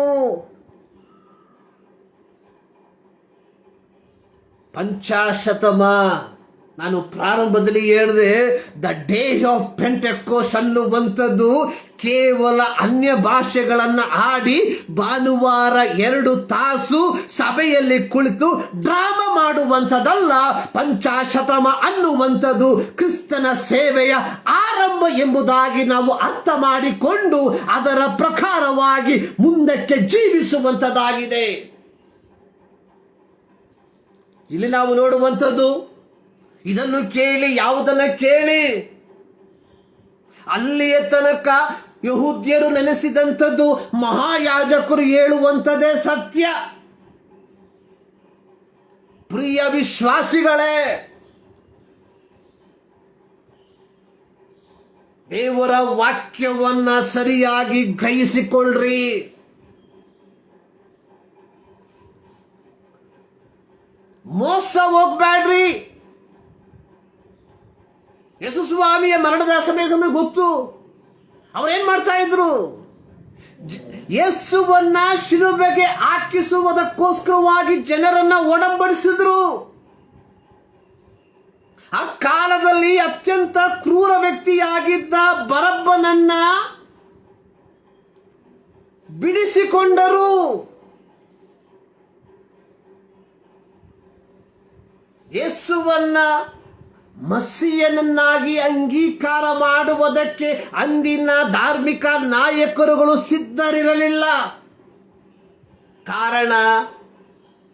ಪಂಚಾಶತಮ, ನಾನು ಪ್ರಾರಂಭದಲ್ಲಿ ಹೇಳಿದೆ, ದ ಡೇ ಆಫ್ ಪೆಂಟೆಕೋಸ್ಟ್ ಅನ್ನುವಂಥದ್ದು ಕೇವಲ ಅನ್ಯ ಭಾಷೆಗಳನ್ನು ಆಡಿ ಭಾನುವಾರ 2 ತಾಸು ಸಭೆಯಲ್ಲಿ ಕುಳಿತು ಡ್ರಾಮಾ ಮಾಡುವಂಥದ್ದಲ್ಲ. ಪಂಚಾಶತಮ ಅನ್ನುವಂಥದ್ದು ಕ್ರಿಸ್ತನ ಸೇವೆಯ ಆರಂಭ ಎಂಬುದಾಗಿ ನಾವು ಅರ್ಥ ಮಾಡಿಕೊಂಡು ಅದರ ಪ್ರಕಾರವಾಗಿ ಮುಂದಕ್ಕೆ ಜೀವಿಸುವಂಥದ್ದಾಗಿದೆ. ಇಲ್ಲಿ ನಾವು ನೋಡುವಂಥದ್ದು, ಇದನ್ನು ಕೇಳಿ, ಯಾವುದನ್ನ ಕೇಳಿ? ಅಲ್ಲಿಯ ತನಕ ಯಹೂದ್ಯರು ನೆನೆಸಿದಂಥದ್ದು ಮಹಾಯಾಜಕರು ಹೇಳುವಂಥದ್ದೇ ಸತ್ಯ. ಪ್ರಿಯ ವಿಶ್ವಾಸಿಗಳೇ, ದೇವರ ವಾಕ್ಯವನ್ನ ಸರಿಯಾಗಿ ಗ್ರಹಿಸಿಕೊಳ್ಳ್ರಿ. ಮೋಸ ಹೋಗ್ಬೇಡ್ರಿ. ಯೇಸು ಸ್ವಾಮಿಯ ಮರಣದ ಸಮಯ ಗೊತ್ತು. ಅವರೇನ್ ಮಾಡ್ತಾ ಇದ್ರು? ಯೇಸುವನ್ನ ಶಿಲುಬೆಗೆ ಹಾಕಿಸುವುದಕ್ಕೋಸ್ಕರವಾಗಿ ಜನರನ್ನ ಒಡಂಬಡಿಸಿದ್ರು. ಆ ಕಾಲದಲ್ಲಿ ಅತ್ಯಂತ ಕ್ರೂರ ವ್ಯಕ್ತಿಯಾಗಿದ್ದ ಬರಬ್ಬನನ್ನ ಬಿಡಿಸಿಕೊಂಡರು. ಯೇಸುವನ್ನ ಮಸ್ಸಿಯನನ್ನಾಗಿ ಅಂಗೀಕಾರ ಮಾಡುವುದಕ್ಕೆ ಅಂದಿನ ಧಾರ್ಮಿಕ ನಾಯಕರುಗಳು ಸಿದ್ಧರಿರಲಿಲ್ಲ. ಕಾರಣ,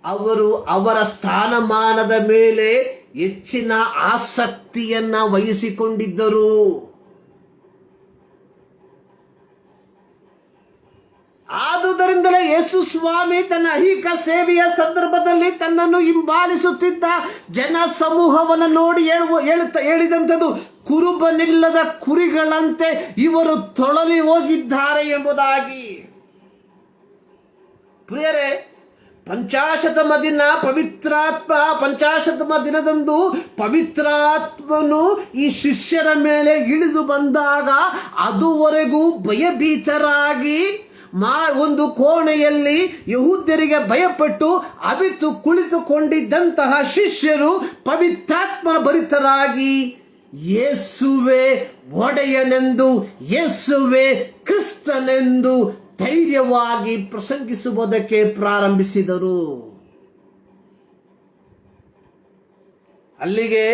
ಅವರು ಅವರ ಸ್ಥಾನಮಾನದ ಮೇಲೆ ಹೆಚ್ಚಿನ ಆಸಕ್ತಿಯನ್ನ ವಹಿಸಿಕೊಂಡಿದ್ದರು. ಆದುದರಿಂದಲೇ ಯೇಸು ಸ್ವಾಮಿ ತನ್ನ ಐಹಿಕ ಸೇವೆಯ ಸಂದರ್ಭದಲ್ಲಿ ತನ್ನನ್ನು ಹಿಂಬಾಲಿಸುತ್ತಿದ್ದ ಜನ ಸಮೂಹವನ್ನು ನೋಡಿ ಹೇಳಿದಂಥದ್ದು, ಕುರುಬನಿಲ್ಲದ ಕುರಿಗಳಂತೆ ಇವರು ತೊಳಲಿ ಹೋಗಿದ್ದಾರೆ ಎಂಬುದಾಗಿ. ಪ್ರಿಯರೇ, ಪಂಚಾಶತಮ ದಿನದಂದು ಪವಿತ್ರಾತ್ಮನು ಈ ಶಿಷ್ಯರ ಮೇಲೆ ಇಳಿದು ಬಂದಾಗ ಅದುವರೆಗೂ ಭಯಭೀತರಾಗಿ ಒಂದು ಕೋಣೆಯಲ್ಲಿ ಯಹೂದ್ಯರಿಗೆ ಭಯಪಟ್ಟು ಅವಿತು ಕುಳಿತುಕೊಂಡಿದ್ದಂತಹ ಶಿಷ್ಯರು ಪವಿತ್ರಾತ್ಮನ ಭರಿತರಾಗಿ ಯೇಸುವೆ ಒಡೆಯನೆಂದು, ಯೇಸುವೆ ಕ್ರಿಸ್ತನೆಂದು ಧೈರ್ಯವಾಗಿ ಪ್ರಸಂಗಿಸುವುದಕ್ಕೆ ಪ್ರಾರಂಭಿಸಿದರು. ಅಲ್ಲಿಗೆ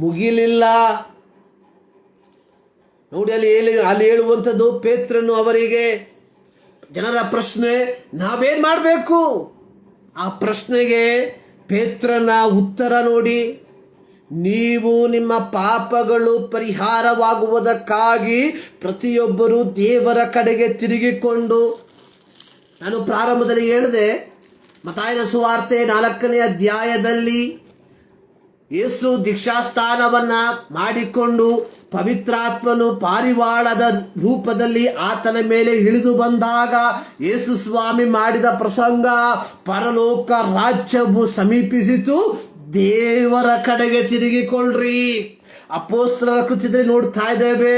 ಮುಗಿಲಿಲ್ಲ ನೋಡಿ. ಅಲ್ಲಿ ಹೇಳುವಂಥದ್ದು, ಪೇತ್ರನು ಅವರಿಗೆ, ಜನರ ಪ್ರಶ್ನೆ, ನಾವೇನ್ ಮಾಡಬೇಕು? ಆ ಪ್ರಶ್ನೆಗೆ ಪೇತ್ರನ ಉತ್ತರ ನೋಡಿ. ನೀವು ನಿಮ್ಮ ಪಾಪಗಳು ಪರಿಹಾರವಾಗುವುದಕ್ಕಾಗಿ ಪ್ರತಿಯೊಬ್ಬರು ದೇವರ ಕಡೆಗೆ ತಿರುಗಿಕೊಂಡು, ನಾನು ಪ್ರಾರಂಭದಲ್ಲಿ ಹೇಳಿದೆ, ಮತ್ತಾಯನ ಸುವಾರ್ತೆ 4ನೇ ಅಧ್ಯಾಯದಲ್ಲಿ ಯೇಸು ದೀಕ್ಷಾಸ್ನಾನವನ್ನ ಮಾಡಿಕೊಂಡು ಪವಿತ್ರಾತ್ಮನು ಪಾರಿವಾಳದ ರೂಪದಲ್ಲಿ ಆತನ ಮೇಲೆ ಇಳಿದು ಬಂದಾಗ ಯೇಸು ಸ್ವಾಮಿ ಮಾಡಿದ ಪ್ರಸಂಗ, ಪರಲೋಕ ರಾಜ್ಯವು ಸಮೀಪಿಸಿತು, ದೇವರ ಕಡೆಗೆ ತಿರುಗಿಕೊಳ್ಳ್ರಿ. ಅಪೊಸ್ತಲರ ಕೃತ್ಯದಲ್ಲಿ ನೋಡ್ತಾ ಇದ್ದೇವೆ.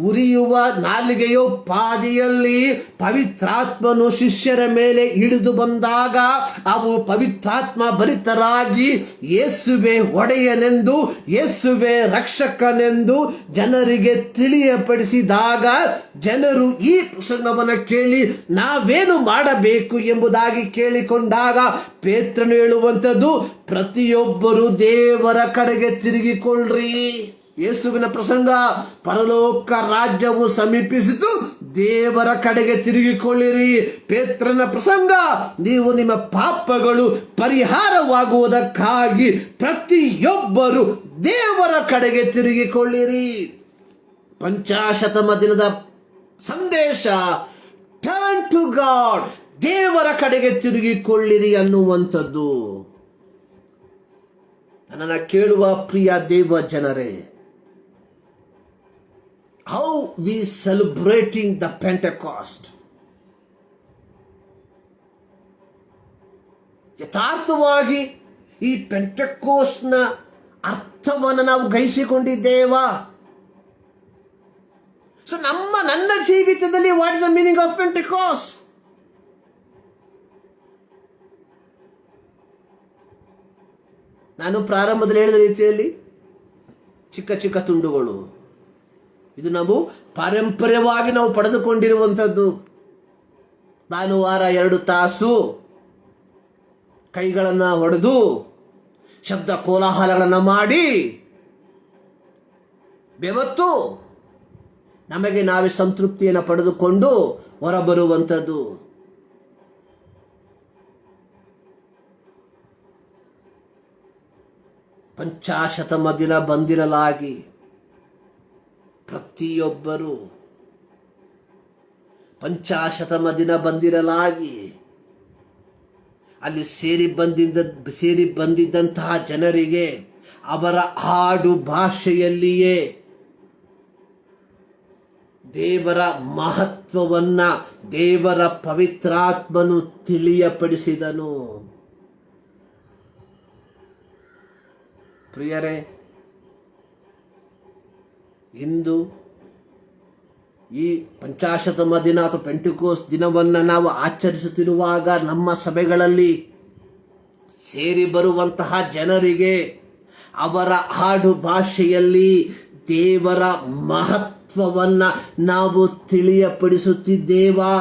ಉರಿಯುವ ನಾಲಿಗೆಯು ಪಾದಿಯಲ್ಲಿ ಪವಿತ್ರಾತ್ಮನು ಶಿಷ್ಯರ ಮೇಲೆ ಇಳಿದು ಬಂದಾಗ ಅವು ಪವಿತ್ರಾತ್ಮ ಭರಿತರಾಗಿ ಯೇಸುವೆ ಒಡೆಯನೆಂದು, ಯೇಸುವೆ ರಕ್ಷಕನೆಂದು ಜನರಿಗೆ ತಿಳಿಯಪಡಿಸಿದಾಗ ಜನರು ಈ ಪ್ರಸಂಗವನ್ನು ಕೇಳಿ ನಾವೇನು ಮಾಡಬೇಕು ಎಂಬುದಾಗಿ ಕೇಳಿಕೊಂಡಾಗ ಪೇತ್ರನು ಹೇಳುವಂಥದ್ದು, ಪ್ರತಿಯೊಬ್ಬರು ದೇವರ ಕಡೆಗೆ ತಿರುಗಿಕೊಳ್ಳ್ರಿ. ಯೇಸುವಿನ ಪ್ರಸಂಗ, ಪರಲೋಕ ರಾಜ್ಯವು ಸಮೀಪಿಸಿತು, ದೇವರ ಕಡೆಗೆ ತಿರುಗಿಕೊಳ್ಳಿರಿ. ಪೇತ್ರನ ಪ್ರಸಂಗ, ನೀವು ನಿಮ್ಮ ಪಾಪಗಳು ಪರಿಹಾರವಾಗುವುದಕ್ಕಾಗಿ ಪ್ರತಿಯೊಬ್ಬರು ದೇವರ ಕಡೆಗೆ ತಿರುಗಿಕೊಳ್ಳಿರಿ. ಪಂಚಾಶತಮ ದಿನದ ಸಂದೇಶ, ಟರ್ನ್ ಟು ಗಾಡ್, ದೇವರ ಕಡೆಗೆ ತಿರುಗಿಕೊಳ್ಳಿರಿ ಅನ್ನುವಂಥದ್ದು. ನನ್ನನ್ನು ಕೇಳುವ ಪ್ರಿಯ ದೇವ ಜನರೇ, how we celebrating the Pentecost? ಯಥಾರ್ಥವಾಗಿ ಈ ಪೆಂಟೆಕೋಸ್ಟ್ನ ಅರ್ಥವನ್ನು ನಾವು ಗ್ರಹಿಸಿಕೊಂಡಿದ್ದೇವಾ? ಸೊ ನನ್ನ ಜೀವಿತದಲ್ಲಿ what is the meaning of Pentecost? ನಾನು ಪ್ರಾರಂಭದಲ್ಲಿ ಹೇಳಿದ ರೀತಿಯಲ್ಲಿ ಚಿಕ್ಕ ಚಿಕ್ಕ ತುಂಡುಗಳು, ಇದು ನಾವು ಪಾರಂಪರ್ಯವಾಗಿ ನಾವು ಪಡೆದುಕೊಂಡಿರುವಂಥದ್ದು. ಭಾನುವಾರ 2 ತಾಸು ಕೈಗಳನ್ನು ಹೊಡೆದು ಶಬ್ದ ಕೋಲಾಹಲಗಳನ್ನು ಮಾಡಿ ಬೆವತ್ತು ನಮಗೆ ನಾವೇ ಸಂತೃಪ್ತಿಯನ್ನು ಪಡೆದುಕೊಂಡು ಹೊರಬರುವಂಥದ್ದು. ಪಂಚಾಶತಮ ದಿನ ಬಂದಿರಲಾಗಿ ಪ್ರತಿಯೊಬ್ಬರು ಪಂಚಾಶತಮ ದಿನ ಬಂದಿರಲಾಗಿ ಅಲ್ಲಿ ಸೇರಿ ಬಂದಿದ್ದಂತಹ ಜನರಿಗೆ ಅವರ ಹಾಡು ಭಾಷೆಯಲ್ಲಿಯೇ ದೇವರ ಮಹತ್ವವನ್ನ ದೇವರ ಪವಿತ್ರಾತ್ಮನು ತಿಳಿಯಪಡಿಸಿದನು. ಪ್ರಿಯರೇ, ಇಂದು ಈ ಪಂಚಾಶತಮ ದಿನ ಅಥವಾ ಪೆಂಟೆಕೋಸ್ಟ್ ದಿನವನ್ನು ನಾವು ಆಚರಿಸುತ್ತಿರುವಾಗ ನಮ್ಮ ಸಭೆಗಳಲ್ಲಿ ಸೇರಿ ಬರುವಂತಹ ಜನರಿಗೆ ಅವರ ಹಾಡು ಭಾಷೆಯಲ್ಲಿ ದೇವರ ಮಹತ್ವವನ್ನ ನಾವು ತಿಳಿಯಪಡಿಸುತ್ತಿದ್ದೇವಾ?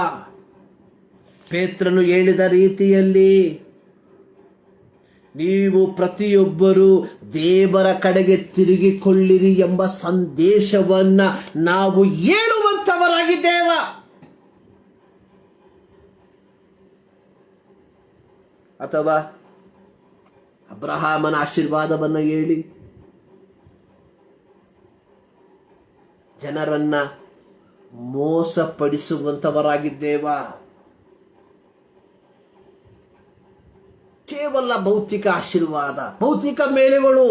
ಪೇತ್ರನು ಹೇಳಿದ ರೀತಿಯಲ್ಲಿ ನೀವು ಪ್ರತಿಯೊಬ್ಬರು ದೇವರ ಕಡೆಗೆ ತಿರುಗಿಕೊಳ್ಳಿರಿ ಎಂಬ ಸಂದೇಶವನ್ನ ನಾವು ಹೇಳುವಂತವರಾಗಿದ್ದೇವ? ಅಥವಾ ಅಬ್ರಹಾಮನ ಆಶೀರ್ವಾದವನ್ನು ಹೇಳಿ ಜನರನ್ನ ಮೋಸಪಡಿಸುವಂತವರಾಗಿದ್ದೇವಾ? ಕೇವಲ ಭೌತಿಕ ಆಶೀರ್ವಾದ, ಭೌತಿಕ ಮೇಲೆಗಳು,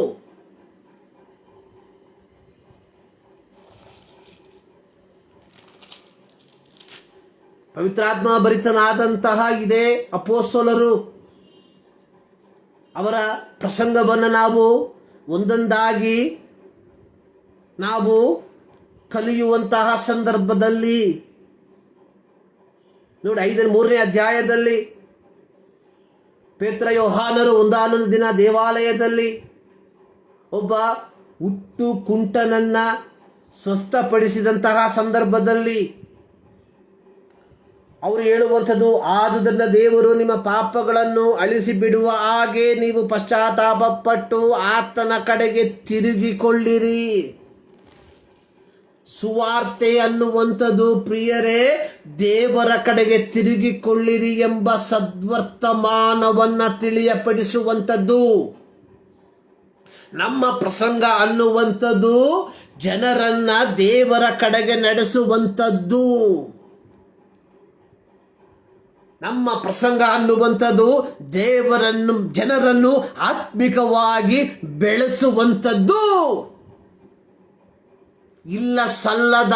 ಪವಿತ್ರಾತ್ಮ ಭರಿತನಾದಂತಹ ಇದೇ ಅಪೊಸ್ತಲರು ಅವರ ಪ್ರಸಂಗವನ್ನು ನಾವು ಒಂದೊಂದಾಗಿ ನಾವು ಕಲಿಯುವಂತಹ ಸಂದರ್ಭದಲ್ಲಿ ನೋಡಿ, 3ನೇ ಅಧ್ಯಾಯದಲ್ಲಿ ಪೇತ್ರ ಯೋಹಾನರು ಒಂದಾನೊಂದು ದಿನ ದೇವಾಲಯದಲ್ಲಿ ಒಬ್ಬ ಹುಟ್ಟು ಕುಂಟನನ್ನ ಸ್ವಸ್ಥಪಡಿಸಿದಂತಹ ಸಂದರ್ಭದಲ್ಲಿ ಅವರು ಹೇಳುವಂಥದ್ದು, ಆದುದರಿಂದ ದೇವರು ನಿಮ್ಮ ಪಾಪಗಳನ್ನು ಅಳಿಸಿ ಬಿಡುವ ಹಾಗೆ ನೀವು ಪಶ್ಚಾತ್ತಾಪಪಟ್ಟು ಆತನ ಕಡೆಗೆ ತಿರುಗಿಕೊಳ್ಳಿರಿ. ಸುವಾರ್ತೆ ಅನ್ನುವಂಥದ್ದು ಪ್ರಿಯರೇ, ದೇವರ ಕಡೆಗೆ ತಿರುಗಿಕೊಳ್ಳಿರಿ ಎಂಬ ಸದ್ವರ್ತಮಾನವನ್ನ ತಿಳಿಯಪಡಿಸುವಂಥದ್ದು. ನಮ್ಮ ಪ್ರಸಂಗ ಅನ್ನುವಂಥದ್ದು ಜನರನ್ನ ದೇವರ ಕಡೆಗೆ ನಡೆಸುವಂಥದ್ದು. ನಮ್ಮ ಪ್ರಸಂಗ ಅನ್ನುವಂಥದ್ದು ಜನರನ್ನು ಆತ್ಮಿಕವಾಗಿ ಬೆಳೆಸುವಂಥದ್ದು. ಇಲ್ಲ ಸಲ್ಲದ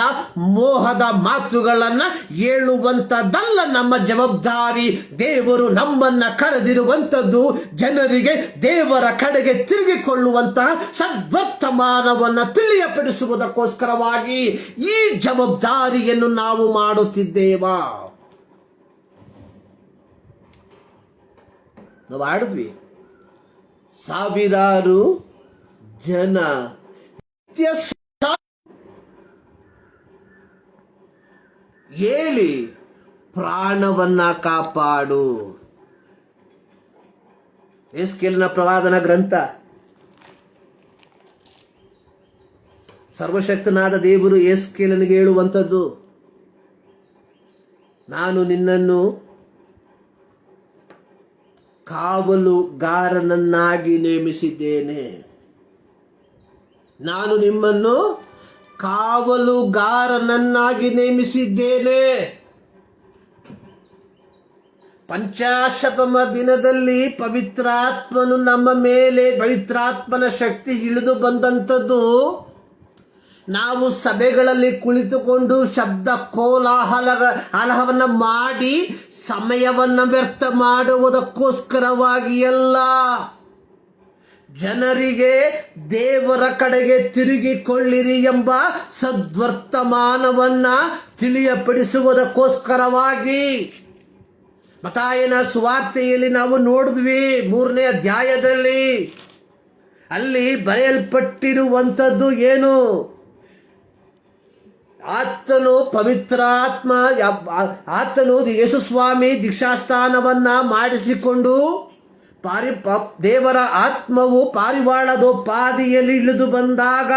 ಮೋಹದ ಮಾತುಗಳನ್ನ ಹೇಳುವಂಥದ್ದಲ್ಲ ನಮ್ಮ ಜವಾಬ್ದಾರಿ. ದೇವರು ನಮ್ಮನ್ನ ಕರೆದಿರುವಂಥದ್ದು ಜನರಿಗೆ ದೇವರ ಕಡೆಗೆ ತಿರುಗಿಕೊಳ್ಳುವಂತಹ ಸದ್ವರ್ತಮಾನವನ್ನು ತಿಳಿಯಪಡಿಸುವುದಕ್ಕೋಸ್ಕರವಾಗಿ. ಈ ಜವಾಬ್ದಾರಿಯನ್ನು ನಾವು ಮಾಡುತ್ತಿದ್ದೇವಾ? ನಾವು ಆಡಿದ್ವಿ. ಸಾವಿರಾರು ಜನ ಹೇಳಿ ಪ್ರಾಣವನ್ನ ಕಾಪಾಡು. ಯೆಹೆಜ್ಕೇಲನ ಪ್ರವಾದನ ಗ್ರಂಥ. ಸರ್ವಶಕ್ತನಾದ ದೇವರು ಯೆಹೆಜ್ಕೇಲನಿಗೆ ಹೇಳುವಂಥದ್ದು, ನಾನು ನಿನ್ನನ್ನು ಕಾವಲುಗಾರನನ್ನಾಗಿ ನೇಮಿಸಿದ್ದೇನೆ. ನಾನು ನಿಮ್ಮನ್ನು ಕಾವಲುಗಾರನನ್ನಾಗಿ ನೇಮಿಸಿದ್ದೇನೆ. ಪಂಚಾಶತಮ ದಿನದಲ್ಲಿ ಪವಿತ್ರಾತ್ಮನು ನಮ್ಮ ಮೇಲೆ, ಪವಿತ್ರಾತ್ಮನ ಶಕ್ತಿ ಇಳಿದು ಬಂದಂಥದ್ದು ನಾವು ಸಭೆಗಳಲ್ಲಿ ಕುಳಿತುಕೊಂಡು ಶಬ್ದ ಕೋಲಾಹಲವನ್ನು ಮಾಡಿ ಸಮಯವನ್ನು ವ್ಯರ್ಥ ಮಾಡುವುದಕ್ಕೋಸ್ಕರವಾಗಿ ಅಲ್ಲ. ಜನರಿಗೆ ದೇವರ ಕಡೆಗೆ ತಿರುಗಿಕೊಳ್ಳಿರಿ ಎಂಬ ಸದ್ವರ್ತಮಾನವನ್ನ ತಿಳಿಯಪಡಿಸುವುದಕ್ಕೋಸ್ಕರವಾಗಿ. ಮತ್ತಾಯನ ಸುವಾರ್ತೆಯಲ್ಲಿ ನಾವು ನೋಡಿದ್ವಿ 3ನೇ ಅಧ್ಯಾಯದಲ್ಲಿ. ಅಲ್ಲಿ ಬರೆಯಲ್ಪಟ್ಟಿರುವಂಥದ್ದು ಏನು? ಆತನು ಯೇಸುಸ್ವಾಮಿ ದೀಕ್ಷಾಸ್ಥಾನವನ್ನ ಮಾಡಿಸಿಕೊಂಡು ದೇವರ ಆತ್ಮವು ಪಾರಿವಾಳದೋಪಾದಿಯಲ್ಲಿ ಇಳಿದು ಬಂದಾಗ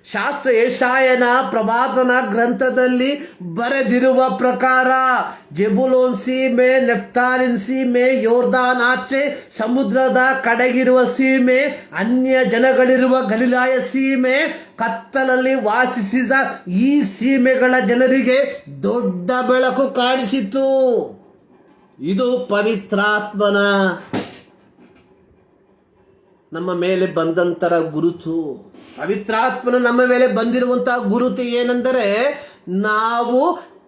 ಶಾಸ್ತ್ರ ಯೆಶಾಯನ ಪ್ರವಾದನ ಗ್ರಂಥದಲ್ಲಿ ಬರೆದಿರುವ ಪ್ರಕಾರ ಜೆಬುಲೋನ್ ಸೀಮೆ, ನೆಫ್ತಾಲಿನ್ ಸೀಮೆ, ಯೋರ್ದಾನ್ ಆಚೆ ಸಮುದ್ರದ ಕಡೆಗಿರುವ ಸೀಮೆ, ಅನ್ಯ ಜನಗಳಿರುವ ಗಲಿಲಾಯ ಸೀಮೆ, ಕತ್ತಲಲ್ಲಿ ವಾಸಿಸಿದ ಈ ಸೀಮೆಗಳ ಜನರಿಗೆ ದೊಡ್ಡ ಬೆಳಕು ಕಾಣಿಸಿತು. ಇದು ಪವಿತ್ರಾತ್ಮನ ನಮ್ಮ ಮೇಲೆ ಬಂದಂತರ ಗುರುತು. ಪವಿತ್ರಾತ್ಮನು ನಮ್ಮ ಮೇಲೆ ಬಂದಿರುವಂತಹ ಗುರುತು ಏನೆಂದರೆ, ನಾವು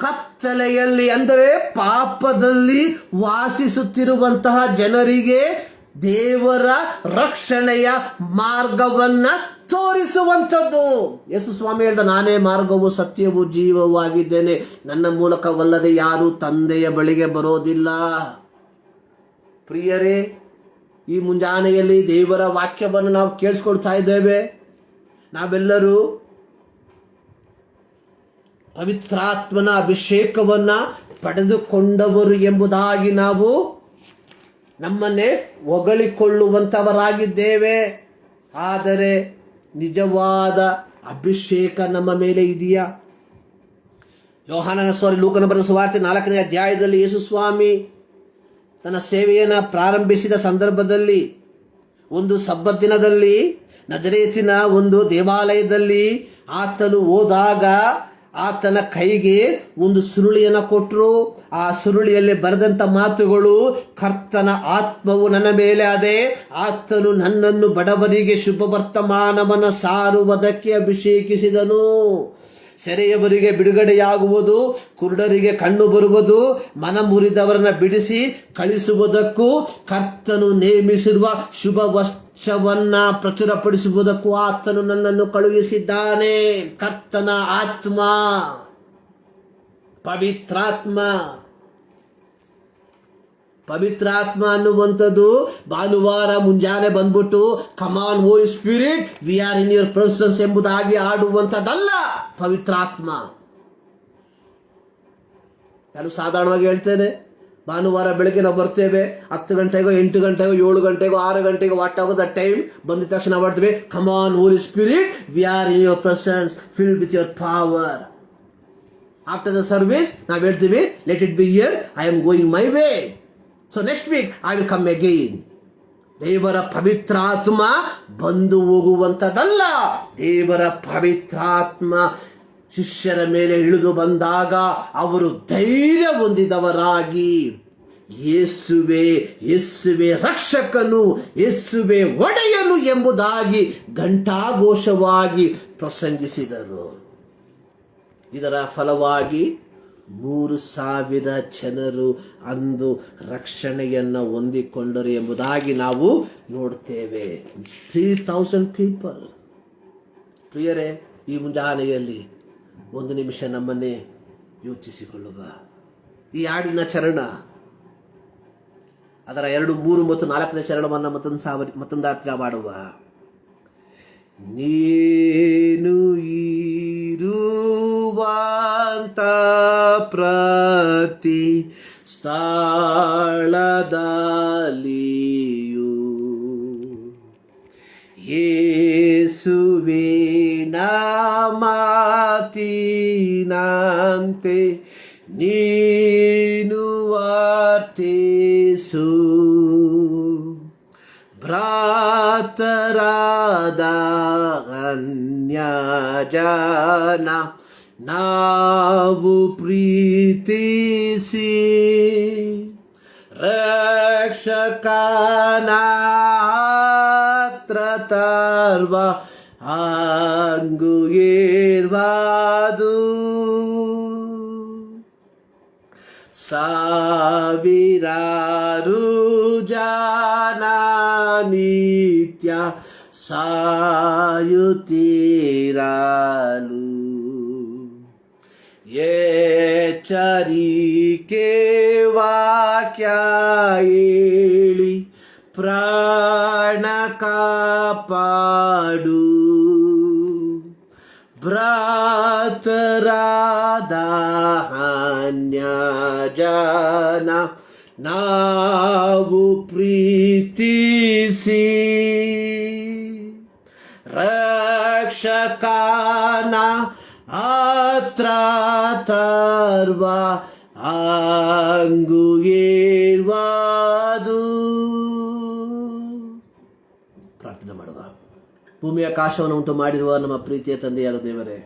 ಕತ್ತಲೆಯಲ್ಲಿ ಅಂದರೆ ಪಾಪದಲ್ಲಿ ವಾಸಿಸುತ್ತಿರುವಂತಹ ಜನರಿಗೆ ದೇವರ ರಕ್ಷಣೆಯ ಮಾರ್ಗವನ್ನ ತೋರಿಸುವಂಥದ್ದು. ಯೇಸು ಸ್ವಾಮಿ ಹೇಳಿದ, ನಾನೇ ಮಾರ್ಗವು ಸತ್ಯವೂ ಜೀವವೂ ಆಗಿದ್ದೇನೆ, ನನ್ನ ಮೂಲಕವಲ್ಲದೆ ಯಾರು ತಂದೆಯ ಬಳಿಗೆ ಬರೋದಿಲ್ಲ. ಪ್ರಿಯರೇ, ಈ ಮುಂಜಾನೆಯಲ್ಲಿ ದೇವರ ವಾಕ್ಯವನ್ನು ನಾವು ಕೇಳಿಸ್ಕೊಳ್ತಾ ಇದ್ದೇವೆ. ನಾವೆಲ್ಲರೂ ಪವಿತ್ರಾತ್ಮನ ಅಭಿಷೇಕವನ್ನ ಪಡೆದುಕೊಂಡವರು ಎಂಬುದಾಗಿ ನಾವು ನಮ್ಮನ್ನೇ ಹೊಗಳಿಕೊಳ್ಳುವಂಥವರಾಗಿದ್ದೇವೆ. ಆದರೆ ನಿಜವಾದ ಅಭಿಷೇಕ ನಮ್ಮ ಮೇಲೆ ಇದೆಯಾ? ಯೋಹಾನನ ಲೂಕನ ಬರೆದ ಸುವಾರ್ತೆ 4ನೇ ಅಧ್ಯಾಯದಲ್ಲಿ ಯೇಸು ಸ್ವಾಮಿ ತನ್ನ ಸೇವೆಯನ್ನು ಪ್ರಾರಂಭಿಸಿದ ಸಂದರ್ಭದಲ್ಲಿ ಒಂದು ಸಬ್ಬತ್ ದಿನದಲ್ಲಿ ನಜರೇತಿನ ಒಂದು ದೇವಾಲಯದಲ್ಲಿ ಆತನು ಹೋದಾಗ ಆತನ ಕೈಗೆ ಒಂದು ಸುರುಳಿಯನ್ನು ಕೊಟ್ಟರು. ಆ ಸುರುಳಿಯಲ್ಲಿ ಬರೆದಂಥ ಮಾತುಗಳು, ಕರ್ತನ ಆತ್ಮವು ನನ್ನ ಮೇಲೆ ಅದೇ, ಆತನು ನನ್ನನ್ನು ಬಡವರಿಗೆ ಶುಭ ವರ್ತಮಾನವನ್ನು ಸಾರುವುದಕ್ಕೆ ಅಭಿಷೇಕಿಸಿದನು. ಸೆರೆಯವರಿಗೆ ಬಿಡುಗಡೆಯಾಗುವುದು, ಕುರುಡರಿಗೆ ಕಣ್ಣು ಬರುವುದು, ಮನ ಮುರಿದವರನ್ನ ಬಿಡಿಸಿ ಕಳಿಸುವುದಕ್ಕೂ, ಕರ್ತನು ನೇಮಿಸಿರುವ ಶುಭ ವಚನವನ್ನ ಪ್ರಚುರಪಡಿಸುವುದಕ್ಕೂ ಆತನು ನನ್ನನ್ನು ಕಳುಹಿಸಿದ್ದಾನೆ. ಕರ್ತನ ಆತ್ಮ, ಪವಿತ್ರಾತ್ಮ ಅನ್ನುವಂಥದ್ದು ಭಾನುವಾರ ಮುಂಜಾನೆ ಬಂದ್ಬಿಟ್ಟು come on Holy Spirit we are in your presence ಎಂಬುದಾಗಿ ಆಡುವಂಥದ್ದಲ್ಲ ಪವಿತ್ರಾತ್ಮ. ನಾನು ಸಾಧಾರಣವಾಗಿ ಹೇಳ್ತೇನೆ, ಭಾನುವಾರ ಬೆಳಗ್ಗೆ ನಾವು ಬರ್ತೇವೆ, 10 ಗಂಟೆಗೋ 8 ಗಂಟೆಗೋ 7 ಗಂಟೆಗೋ 6 ಗಂಟೆಗೋ ವಾಟ್ ಆಫ್ ದ ಟೈಮ್ ಬಂದ ತಕ್ಷಣ ಮಾಡ್ತೇವೆ, come on Holy Spirit we are in your presence filled with your power. After the service ನಾವು ಹೇಳ್ತೀವಿ, let it be here, I am going my way, so next week I will come again. ದೇವರ ಪವಿತ್ರಾತ್ಮ ಬಂದು ಹೋಗುವಂಥದ್ದಲ್ಲ. ದೇವರ ಪವಿತ್ರಾತ್ಮ ಶಿಷ್ಯರ ಮೇಲೆ ಇಳಿದು ಬಂದಾಗ ಅವರು ಧೈರ್ಯ ಹೊಂದಿದವರಾಗಿ ಯೇಸುವೆ ಯೇಸುವೆ ರಕ್ಷಕನು, ಯೇಸುವೆ ಒಡೆಯನು ಎಂಬುದಾಗಿ ಘಂಟಾಘೋಷವಾಗಿ ಪ್ರಸಂಗಿಸಿದರು. ಇದರ ಫಲವಾಗಿ 3,000 ಜನರು ಅಂದು ರಕ್ಷಣೆಯನ್ನು ಹೊಂದಿಕೊಂಡರು ಎಂಬುದಾಗಿ ನಾವು ನೋಡ್ತೇವೆ. 3,000 ಪೀಪಲ್. ಪ್ರಿಯರೇ, ಈ ಮುಂಜಾನೆಯಲ್ಲಿ ಒಂದು ನಿಮಿಷ ನಮ್ಮನ್ನೇ ಯೋಚಿಸಿಕೊಳ್ಳುವ. ಈ ಹಾಡಿನ ಚರಣ, ಅದರ 2, 3 ಮತ್ತು 4ನೇ ಚರಣವನ್ನು ಮತ್ತೊಂದು ರಾತ್ರಿ ಮಾಡುವ. ನೀನು ಇರುವಂತ ಪ್ರತಿ ಸ್ಥಳದಲ್ಲಿಯೂ ಯೇಸುವಿನ ಮಾತಿನಂತೆ ನೀನು ವರ್ತಿಸು. ಭ್ರಾತರಾದ ಅನ್ಯಜನ ನಾವು ಪ್ರೀತಿಸಿ ರಕ್ಷಕನ ಹತ್ರ ತರುವ ಹಂಗು ಇರ್ಬಾದು. ಸಾವಿರಾರು ಜನ ನಿತ್ಯ ಸಾಯುತ್ತಿರಲು ಎಚ್ಚರಿಕೆ ವಾಕ್ಯ ಹೇಳಿ ಪ್ರಾಣ ಕಾಪಾಡು. ಭ್ರಾತರಾದ ಅನ್ಯಜನ ನಾವು ಪ್ರೀತಿಸಿ ರಕ್ಷಕನ ಹತ್ರ ತರುವ ಹಂಗು ಇರ್ಬಾದು. ಪ್ರಾರ್ಥನೆ ಮಾಡುವ. ಭೂಮಿ ಆಕಾಶವನ್ನು ಉಂಟು ಮಾಡಿರುವ ನಮ್ಮ ಪ್ರೀತಿಯ ತಂದೆಯಾದ ದೇವರೇ,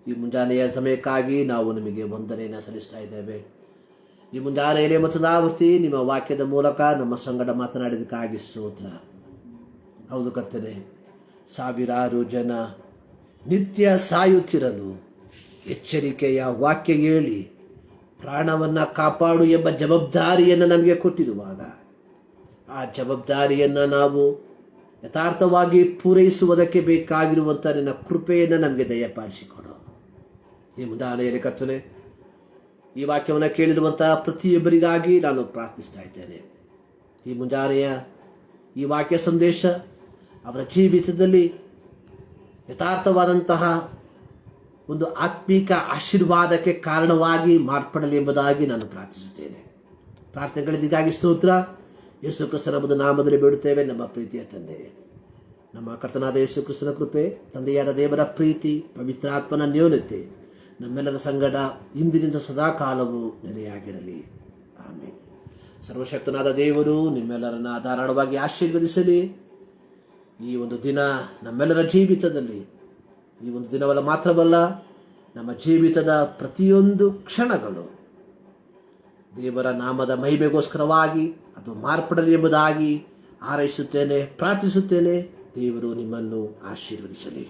ಈ ಮುಂಜಾನೆಯ ಸಮಯಕ್ಕಾಗಿ ನಾವು ನಿಮಗೆ ವಂದನೆಯನ್ನು ಸಲ್ಲಿಸ್ತಾ ಇದ್ದೇವೆ. ಈ ಮುಂಜಾನೆಯಲ್ಲಿ ಮತದಾವರ್ತಿ ನಿಮ್ಮ ವಾಕ್ಯದ ಮೂಲಕ ನಮ್ಮ ಸಂಗಡ ಮಾತನಾಡಿದಕ್ಕಾಗಿ ಸ್ತೋತ್ರ. ಹೌದು ಕರ್ತನೆ, ಸಾವಿರಾರು ಜನ ನಿತ್ಯ ಸಾಯುತ್ತಿರಲು ಎಚ್ಚರಿಕೆಯ ವಾಕ್ಯ ಹೇಳಿ ಪ್ರಾಣವನ್ನು ಕಾಪಾಡು ಎಂಬ ಜವಾಬ್ದಾರಿಯನ್ನು ನಮಗೆ ಕೊಟ್ಟಿರುವಾಗ ಆ ಜವಾಬ್ದಾರಿಯನ್ನು ನಾವು ಯಥಾರ್ಥವಾಗಿ ಪೂರೈಸುವುದಕ್ಕೆ ಬೇಕಾಗಿರುವಂಥ ನಿನ್ನ ಕೃಪೆಯನ್ನು ನಮಗೆ ದಯಪಾಲಿಸಿಕೊಡು. ಈ ಮುಂದಾನೆಯಲ್ಲಿ ಕರ್ತನೆ, ಈ ವಾಕ್ಯವನ್ನು ಕೇಳಿರುವಂತಹ ಪ್ರತಿಯೊಬ್ಬರಿಗಾಗಿ ನಾನು ಪ್ರಾರ್ಥಿಸ್ತಾ ಇದ್ದೇನೆ. ಈ ಮುಂಜಾನೆಯ ಈ ವಾಕ್ಯ ಸಂದೇಶ ಅವರ ಜೀವಿತದಲ್ಲಿ ಯಥಾರ್ಥವಾದಂತಹ ಒಂದು ಆತ್ಮಿಕ ಆಶೀರ್ವಾದಕ್ಕೆ ಕಾರಣವಾಗಿ ಮಾರ್ಪಡಲಿ ಎಂಬುದಾಗಿ ನಾನು ಪ್ರಾರ್ಥಿಸುತ್ತೇನೆ. ಪ್ರಾರ್ಥನೆಗಳಿಗಾಗಿ ಸ್ತೋತ್ರ. ಯೇಸು ಕ್ರಿಸ್ತನ ಒಂದು ನಾಮದಲ್ಲಿ ಬೇಡುತ್ತೇವೆ ನಮ್ಮ ಪ್ರೀತಿಯ ತಂದೆ. ನಮ್ಮ ಕರ್ತನಾದ ಯೇಸು ಕ್ರಿಸ್ತನ ಕೃಪೆ, ತಂದೆಯಾದ ದೇವರ ಪ್ರೀತಿ, ಪವಿತ್ರಾತ್ಮನ ನ್ಯೂನತೆ ನಮ್ಮೆಲ್ಲರ ಸಂಗಡ ಇಂದಿನಿಂದ ಸದಾಕಾಲವೂ ನೆಲೆಯಾಗಿರಲಿ. ಆಮೆನ್. ಸರ್ವಶಕ್ತನಾದ ದೇವರು ನಿಮ್ಮೆಲ್ಲರನ್ನ ಧಾರಾಳವಾಗಿ ಆಶೀರ್ವದಿಸಲಿ. ಈ ಒಂದು ದಿನ ನಮ್ಮೆಲ್ಲರ ಜೀವಿತದಲ್ಲಿ, ಈ ಒಂದು ದಿನವಲ್ಲ ಮಾತ್ರವಲ್ಲ, ನಮ್ಮ ಜೀವಿತದ ಪ್ರತಿಯೊಂದು ಕ್ಷಣಗಳು ದೇವರ ನಾಮದ ಮಹಿಮೆಗೋಸ್ಕರವಾಗಿ ಅದು ಮಾರ್ಪಡಲಿ ಎಂಬುದಾಗಿ ಹಾರೈಸುತ್ತೇನೆ, ಪ್ರಾರ್ಥಿಸುತ್ತೇನೆ. ದೇವರು ನಿಮ್ಮನ್ನು ಆಶೀರ್ವದಿಸಲಿ.